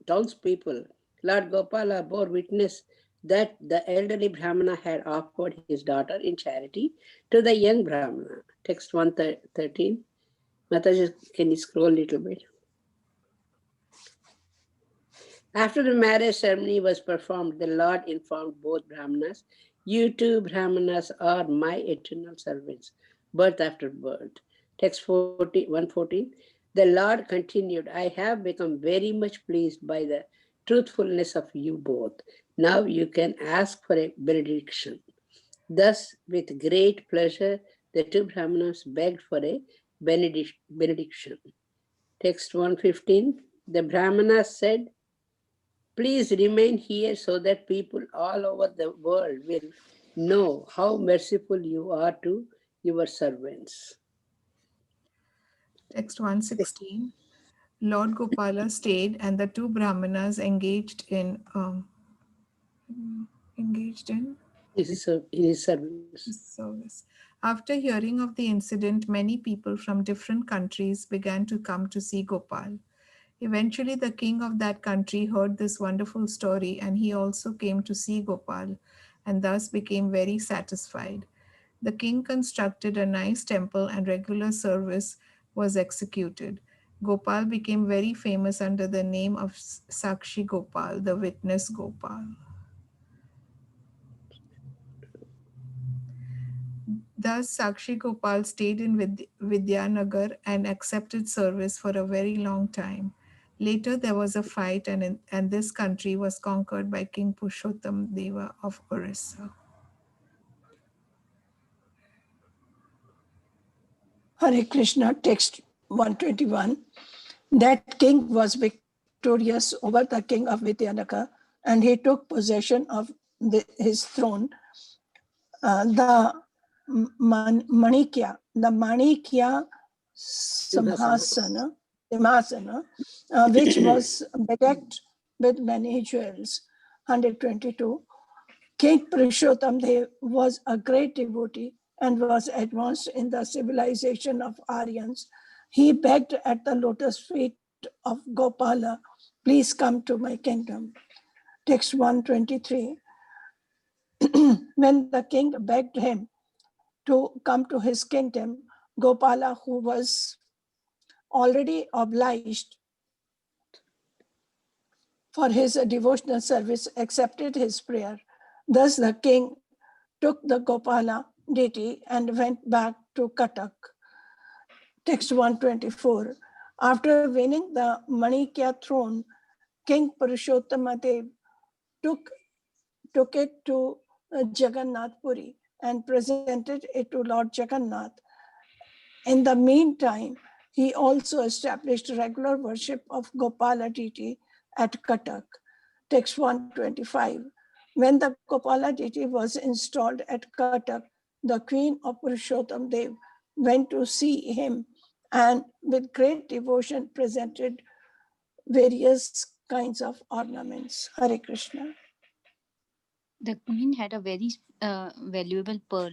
townspeople, Lord Gopala bore witness that the elderly Brahmana had offered his daughter in charity to the young Brahmana. Text 113. Mataji, can you scroll a little bit? After the marriage ceremony was performed, the Lord informed both Brahmanas, you two Brahmanas are my eternal servants, birth after birth. Text 114. The Lord continued, I have become very much pleased by the truthfulness of you both. Now you can ask for a benediction. Thus, with great pleasure, the two Brahmanas begged for a benediction. Text 115. The Brahmana said, please remain here so that people all over the world will know how merciful you are to your servants. Text 116. Lord Gopala stayed and the two Brahmanas engaged in His service. service. After hearing of the incident, many people from different countries began to come to see Gopal. Eventually, the king of that country heard this wonderful story, and he also came to see Gopal and thus became very satisfied. The king constructed a nice temple and regular service was executed. Gopal became very famous under the name of Sakshi Gopal, the witness Gopal. Thus, Sakshi Gopal stayed in Vidyanagar and accepted service for a very long time. Later, there was a fight, and this country was conquered by King Purushottam Deva of Orissa. Hare Krishna, text 121. That king was victorious over the king of Vidyanagar, and he took possession of his throne. The Manikya Simhasana, which was bedecked with many jewels. 122. King Purushottam Dev was a great devotee and was advanced in the civilization of Aryans. He begged at the lotus feet of Gopala, please come to my kingdom. Text 123. When the king begged him to come to his kingdom, Gopala, who was already obliged for his devotional service, accepted his prayer. Thus the king took the Gopala deity and went back to Katak. Text 124. After winning the Manikya throne, King Purushottama Dev took it to Jagannath Puri and presented it to Lord Jagannath. In the meantime, he also established regular worship of Gopala deity at Katak. Text 125. When the Gopala deity was installed at Katak, the queen of Purushottam Dev went to see him and with great devotion presented various kinds of ornaments. Hare Krishna. The queen had a very valuable pearl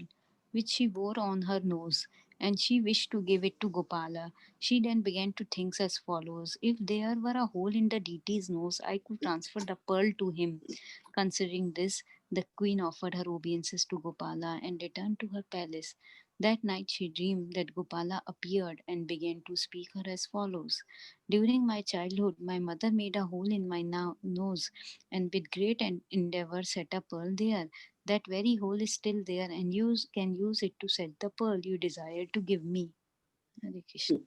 which she wore on her nose, and she wished to give it to Gopala. She then began to think as follows: if there were a hole in the deity's nose, I could transfer the pearl to him. Considering this, the queen offered her obeisances to Gopala and returned to her palace. That night she dreamed that Gopala appeared and began to speak her as follows: during my childhood, my mother made a hole in my nose and with great endeavor set a pearl there. That very hole is still there, and you can use it to set the pearl you desire to give me. Hare Krishna.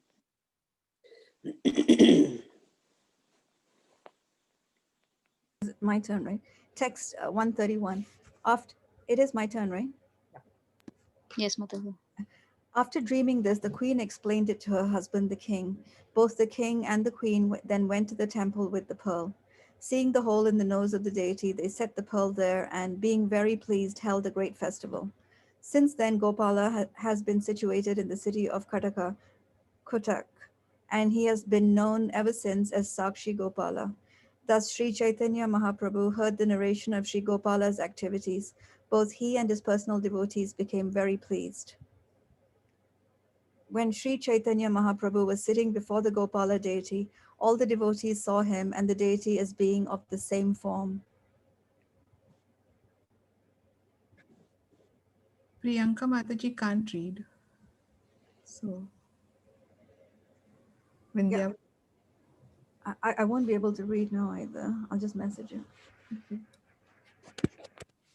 My turn, right? Text 131. It is my turn, right? Yes, Mataji. After dreaming this, the queen explained it to her husband, the king. Both the king and the queen then went to the temple with the pearl. Seeing the hole in the nose of the deity, they set the pearl there and, being very pleased, held a great festival. Since then, Gopala has been situated in the city of Katak, and he has been known ever since as Sakshi Gopala. Thus, Sri Chaitanya Mahaprabhu heard the narration of Sri Gopala's activities. Both he and his personal devotees became very pleased. When Sri Chaitanya Mahaprabhu was sitting before the Gopala deity, all the devotees saw him and the deity as being of the same form. Priyanka Mataji can't read. So, Vindhya. I won't be able to read now either. I'll just message you.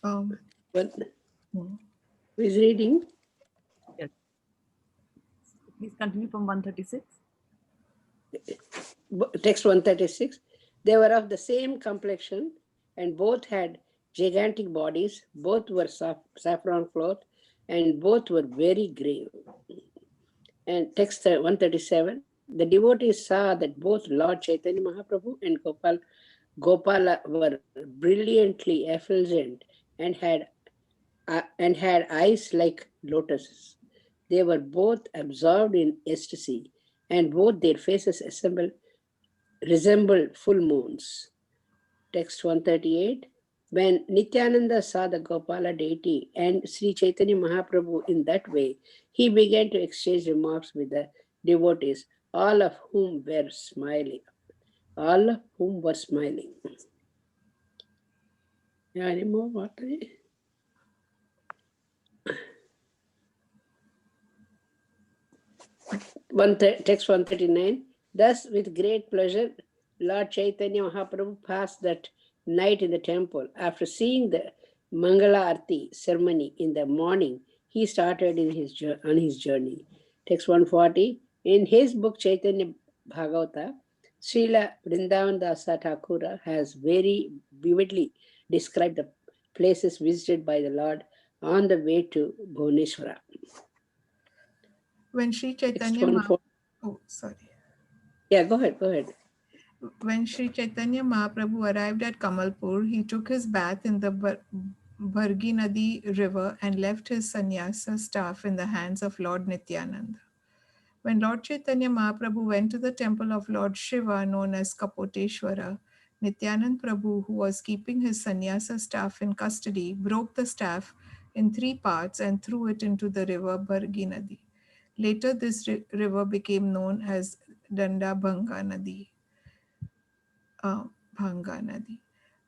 What? Hmm. Who is reading? Yes. Please continue from 136. Text 136. They were of the same complexion and both had gigantic bodies, both were saffron cloth, and both were very grave. And text 137. The devotees saw that both Lord Chaitanya Mahaprabhu and Gopala were brilliantly effulgent and had eyes like lotuses. They were both absorbed in ecstasy, and both their faces resembled full moons. Text 138. When Nityananda saw the Gopala deity and Sri Chaitanya Mahaprabhu in that way, he began to exchange remarks with the devotees, all of whom were smiling. all of whom were smiling. Yeah, any more, Mataji? Text 139. Thus, with great pleasure, Lord Chaitanya Mahaprabhu passed that night in the temple. After seeing the Mangala Arti ceremony in the morning, he started on his journey. Text 140. In his book Chaitanya Bhagavata, Srila Vrindavan Dasa Thakura has very vividly described the places visited by the Lord on the way to Bhuvaneshwara. When Sri Text Chaitanya 140. oh, sorry. Yeah, go ahead. When Sri Chaitanya Mahaprabhu arrived at Kamalpur, he took his bath in the Bhargi Nadi river and left his sannyasa staff in the hands of Lord Nityananda. When Lord Chaitanya Mahaprabhu went to the temple of Lord Shiva, known as Kapoteshwara, Nityanand Prabhu, who was keeping his sannyasa staff in custody, broke the staff in 3 parts and threw it into the river Bhargi Nadi. Later, this river became known as Danda Bhanga Nadi. Bhanga Nadi.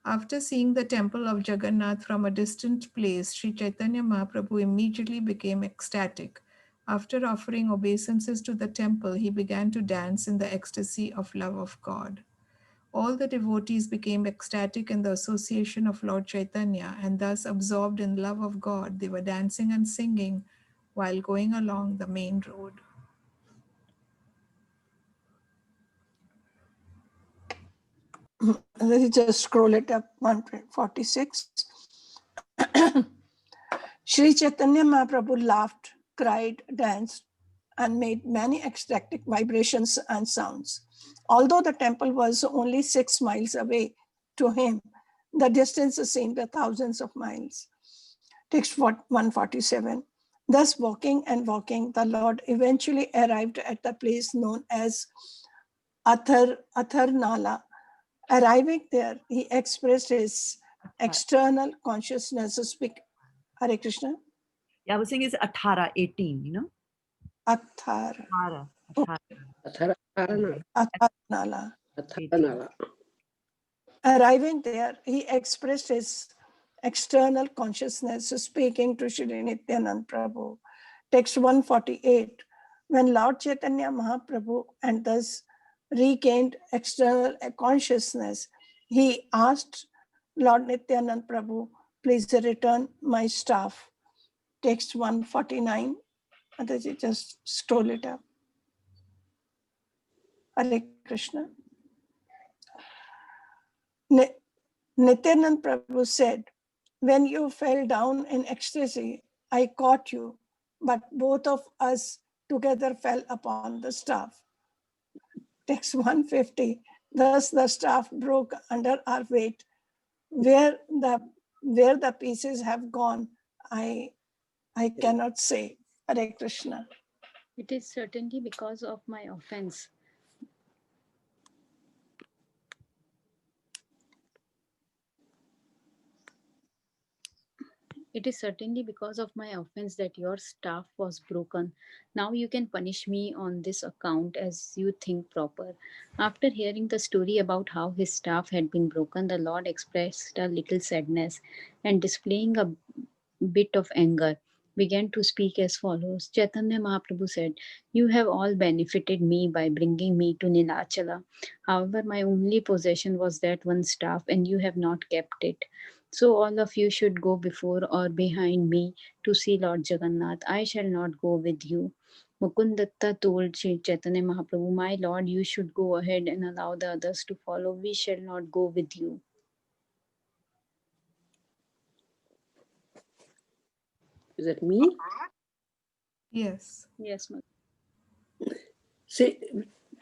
After seeing the temple of Jagannath from a distant place, Sri Chaitanya Mahaprabhu immediately became ecstatic. After offering obeisances to the temple, he began to dance in the ecstasy of love of God. All the devotees became ecstatic in the association of Lord Chaitanya, and thus absorbed in love of God, they were dancing and singing while going along the main road. Let me just scroll it up, 146. Sri Chaitanya Mahaprabhu laughed, cried, danced, and made many ecstatic vibrations and sounds. Although the temple was only 6 miles away, to him, the distance seemed thousands of miles. Text 147. Thus, walking and walking, the Lord eventually arrived at the place known as Atharnala. Arriving there, he expressed his external consciousness to speak. Hare Krishna. Yeah, I was saying it's 18, 18, you know? Athar. 18. Atharnala. 18. Arriving there, he expressed his external consciousness speaking to Shri Nityanand Prabhu. Text 148. When Lord Chaitanya Mahaprabhu and thus regained external consciousness, he asked Lord Nityanand Prabhu, please return my staff. Text 149. And you just scroll it up. Hare Krishna. Nityanand Prabhu said, when you fell down in ecstasy, I caught you, but both of us together fell upon the staff. Text 150. Thus the staff broke under our weight. Where the pieces have gone, I cannot say. Hare Krishna. It is certainly because of my offense. It is certainly because of my offense that your staff was broken. Now you can punish me on this account as you think proper. After hearing the story about how his staff had been broken, the Lord expressed a little sadness and, displaying a bit of anger, began to speak as follows. Chaitanya Mahaprabhu said, you have all benefited me by bringing me to Nilachala. However, my only possession was that one staff, and you have not kept it. So all of you should go before or behind me to see Lord Jagannath. I shall not go with you. Mukundatta told Sri Chaitanya Mahaprabhu, my Lord, you should go ahead and allow the others to follow. We shall not go with you. Is that me? Yes. Yes, ma'am. See,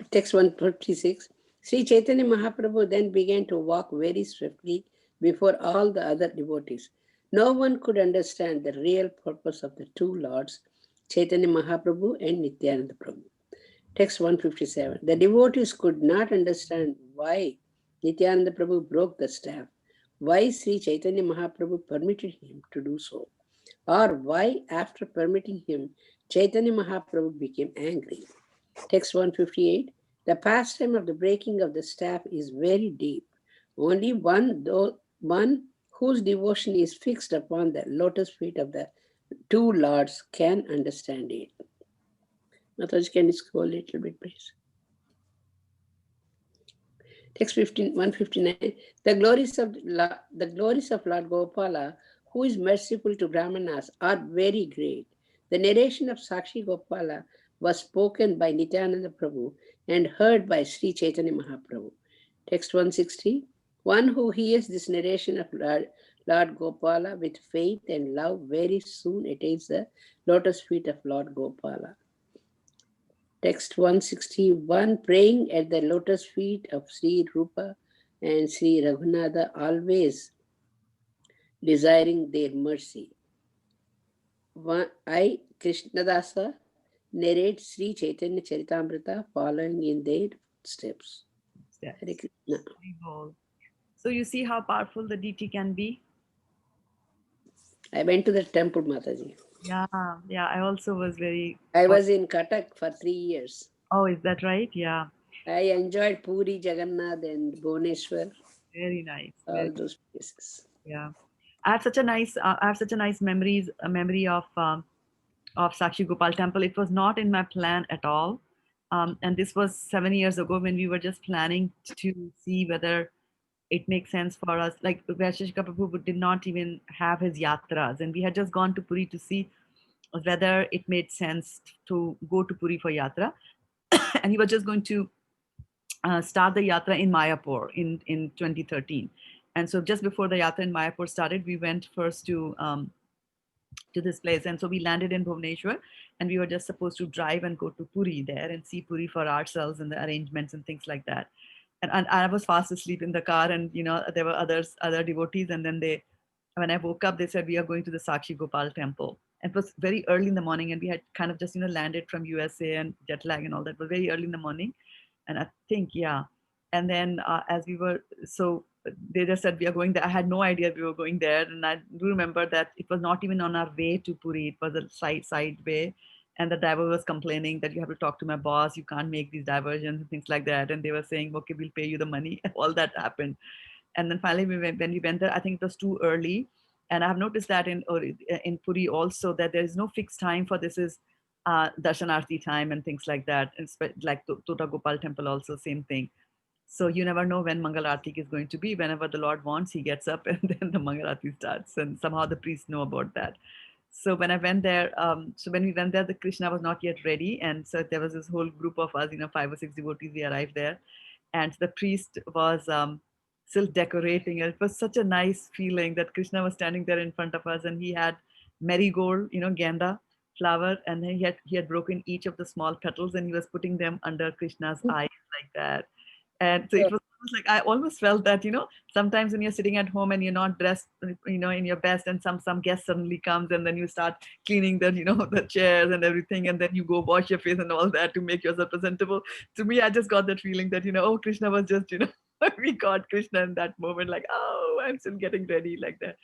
text 156. Sri Chaitanya Mahaprabhu then began to walk very swiftly before all the other devotees. No one could understand the real purpose of the two lords, Chaitanya Mahaprabhu and Nityananda Prabhu. Text 157. The devotees could not understand why Nityananda Prabhu broke the staff, why Sri Chaitanya Mahaprabhu permitted him to do so, or why, after permitting him, Chaitanya Mahaprabhu became angry. Text 158. The pastime of the breaking of the staff is very deep. Only one whose devotion is fixed upon the lotus feet of the two lords can understand it. Mataji, can you scroll a little bit, please? Text 159. The glories of Lord Gopala, who is merciful to Brahmanas, are very great. The narration of Sakshi Gopala was spoken by Nityananda Prabhu and heard by Sri Chaitanya Mahaprabhu. Text 160. One who hears this narration of Lord Gopala with faith and love very soon attains the lotus feet of Lord Gopala. Text 161, praying at the lotus feet of Sri Rupa and Sri Raghunatha, always desiring their mercy. I, Krishnadasa, narrate Sri Chaitanya Charitamrita following in their footsteps. Yes. Hare Krishna. So you see how powerful the deity can be? I went to the temple, Mataji. Yeah, yeah. I also was very. I was in Cuttack for 3 years. Oh, is that right? Yeah. I enjoyed Puri, Jagannath, and Bhubaneswar. Very nice. All those places. Yeah. I have such a nice memory of Sakshi Gopal Temple. It was not in my plan at all. And this was 7 years ago when we were just planning to see whether it makes sense for us. Like Vaisheshika Prabhu did not even have his yatras, and we had just gone to Puri to see whether it made sense to go to Puri for yatra. And he was just going to start the yatra in Mayapur in 2013. And so just before the yatra in Mayapur started, we went first to this place. And so we landed in Bhubaneswar, and we were just supposed to drive and go to Puri there and see Puri for ourselves and the arrangements and things like that. And I was fast asleep in the car, and there were other devotees, and then when I woke up, they said we are going to the Sakshi Gopal temple. It was very early in the morning, and we had kind of just landed from USA and jet lag and all that. But very early in the morning, and I think and then as we were they just said we are going there. I had no idea we were going there, and I do remember that it was not even on our way to Puri. It was a side way, and the driver was complaining that you have to talk to my boss. You can't make these diversions and things like that. And they were saying, okay, we'll pay you the money. All that happened, and then finally when we went there, I think it was too early. And I have noticed that in Puri also that there is no fixed time for this is darshanarti time and things like that. And like Tota Gopal temple also same thing. So you never know when Mangal Arati is going to be. Whenever the Lord wants, he gets up and then the Mangal Arati starts. And somehow the priests know about that. So when I went there, when we went there, the Krishna was not yet ready. And so there was this whole group of us, 5 or 6 devotees, we arrived there. And the priest was still decorating. It was such a nice feeling that Krishna was standing there in front of us, and he had marigold, ganda flower, and he had broken each of the small petals, and he was putting them under Krishna's eyes like that. And so it was like I almost felt that sometimes when you're sitting at home and you're not dressed in your best, and some guest suddenly comes, and then you start cleaning the the chairs and everything, and then you go wash your face and all that to make yourself presentable. To me, I just got that feeling that oh, Krishna was just we got Krishna in that moment, like, oh, I'm still getting ready like that.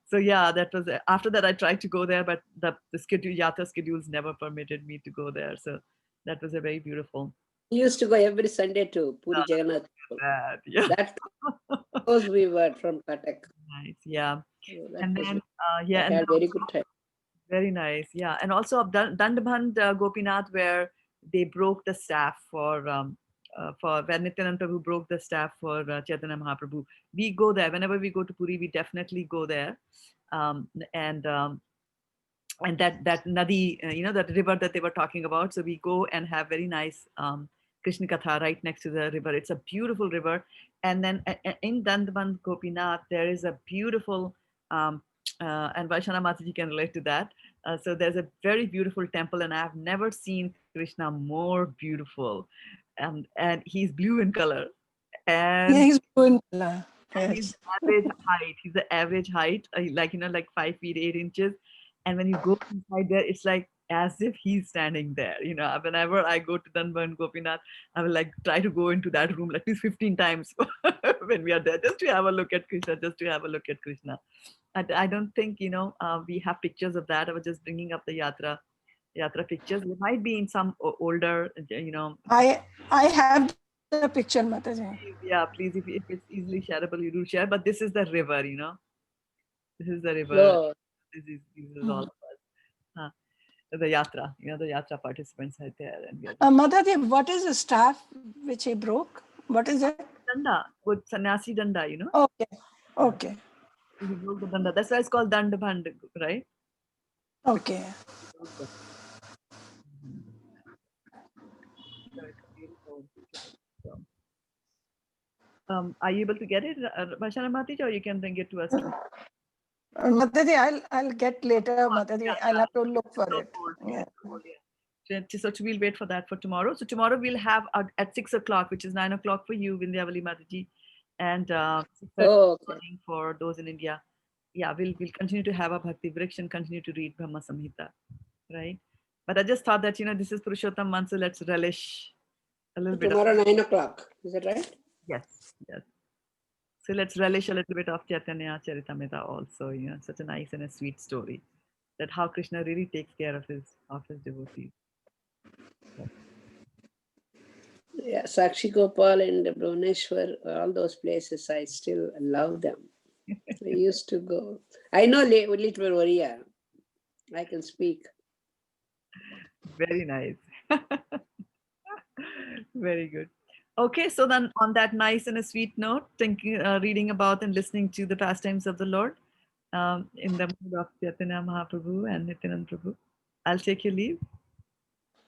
So yeah, that was it. After that I tried to go there, but the yatra schedules never permitted me to go there. So that was a very beautiful. We used to go every Sunday to Puri Jagannath. Yeah. That's close we were from Cuttack. Nice, yeah. So And then I had very good time. Very nice, yeah. And also of Dandaband Gopinath, where they broke the staff for where Nityananda Prabhu broke the staff for Chaitanya Mahaprabhu. We go there whenever we go to Puri. We definitely go there, and that nadi, that river that they were talking about. So we go and have very nice Krishna Katha right next to the river. It's a beautiful river. And then in Dandaband Gopinath, there is a beautiful, and Vaishana Mataji can relate to that. So there's a very beautiful temple, and I have never seen Krishna more beautiful. And he's blue in color. And yeah, he's blue in color. and Yes. he's the average height, like 5 feet 8 inches. And when you go inside there, it's like as if he's standing there. Whenever I go to Dandaband Gopinath, I will like try to go into that room at least 15 times when we are there, just to have a look at Krishna, And I don't think we have pictures of that. I was just bringing up the yatra yatra pictures. They might be in some older, you know. I have the picture, Mataji. Yeah, please, if it's easily shareable, you do share. But this is the river, you know. This is the river. Oh, This is all of us. The yatra, you know, the yatra participants are there, and we are Mataji, what is the staff which he broke? What is it? danda, good sannyasi danda, you know. Okay. Okay. He broke the danda. That's why it's called dand band, right? Okay. Are you able to get it, Bashana Matij, or you can bring it to us tomorrow? Mataji, I'll get later, Mataji. I'll have to look for it. Yeah. So we'll wait for that for tomorrow. So tomorrow we'll have at 6 o'clock, which is 9 o'clock for you, Vindhyavali Mataji, and 6:30 oh, okay. morning for those in India. Yeah, we'll continue to have a Bhakti Vriksha and continue to read Brahma Samhita, right? But I just thought that, you know, this is Purushottam month, so let's relish a little bit of, Tomorrow 9 o'clock. Is that right? yes. So let's relish a little bit of Chaitanya Charitamrita also, you know, such a nice and a sweet story that how Krishna really takes care of his devotees. Yeah, Sakshi Gopal and Bhuvaneshwar, all those places, I still love them. I used to go. I know little Oriya. I can speak. Very nice. Very good. Okay, so then on that nice and a sweet note, reading about and listening to the pastimes of the Lord in the mood of Chaitanya Mahaprabhu and Nityanand Prabhu, I'll take your leave.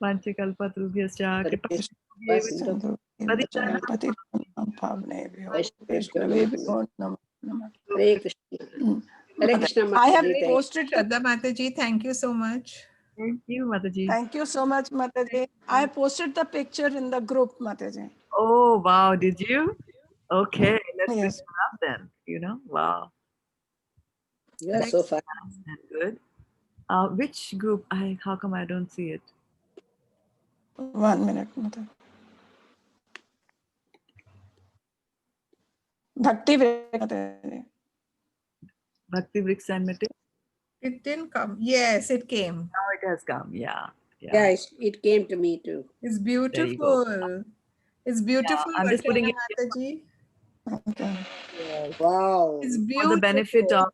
Vanchikalpatrubhyascha kripa- Hare Krishna. Hare Krishna, I have Mataji. posted. Shraddha Mataji, thank you so much. Thank you, Mataji. Thank you so much, Mataji. I posted the picture in the group, Mataji. Oh, wow. Did you? Okay, let's bring Yes. it up then. You know, wow. You are so fast. That's good. Which group? How come I don't see it? 1 minute, Mataji. Bhakti Mataji. Bhakti Vriksha and Mete? It didn't come. Yes, it came. Now it has come. Yeah. Yeah, it came to me too. It's There you go. beautiful. It's beautiful, I'm just putting Bachana it Mataji. Okay. Wow. It's for beautiful. the benefit of,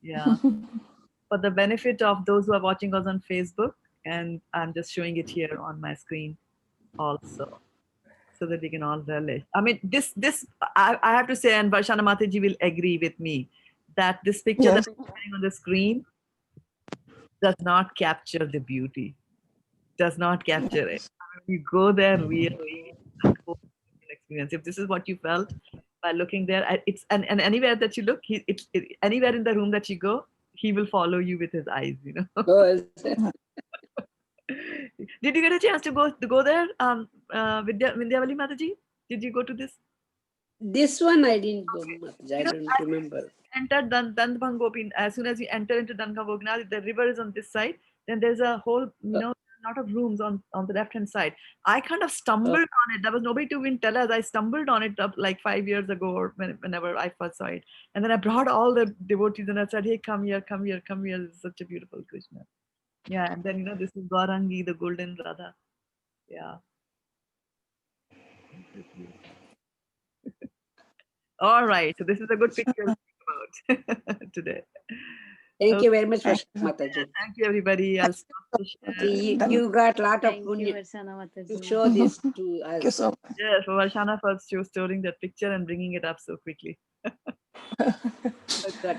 yeah, for the benefit of those who are watching us on Facebook, and I'm just showing it here on my screen also, so that we can all relish. I mean, this I have to say, and Varshana Mataji will agree with me, that this picture Yes. that I'm showing on the screen does not capture the beauty, does not capture it. You go there, really, a whole experience. If this is what you felt by looking there, it's and anywhere that you look, anywhere in the room that you go, he will follow you with his eyes. You know. Oh, Did you get a chance to go there, Vindhyavali Mataji? Did you go to this? this one I didn't go much. I You know, don't remember. Entered Dandbhang Gopin. As soon as you enter into Dandbhang Gopinath, the river is on this side. Then there's a whole, you know, lot of rooms on the left hand side. I kind of stumbled on it. There was nobody to even tell us. I stumbled on it up like 5 years ago, or whenever I first saw it. And then I brought all the devotees and I said, "Hey, come here, come here, come here. This is such a beautiful Krishna." Yeah, and then, you know, this is Gaurangi, the golden Radha. Yeah. All right. So this is a good picture to think about today. Thank Okay. you very much, Varshana Mataji. Thank you, everybody. I'll stop the share. See, you got a lot of Thank you, punya Varshana to Mataji. show this to Thank you us. so much. Yeah, for Varshana for storing that picture and bringing it up so quickly. But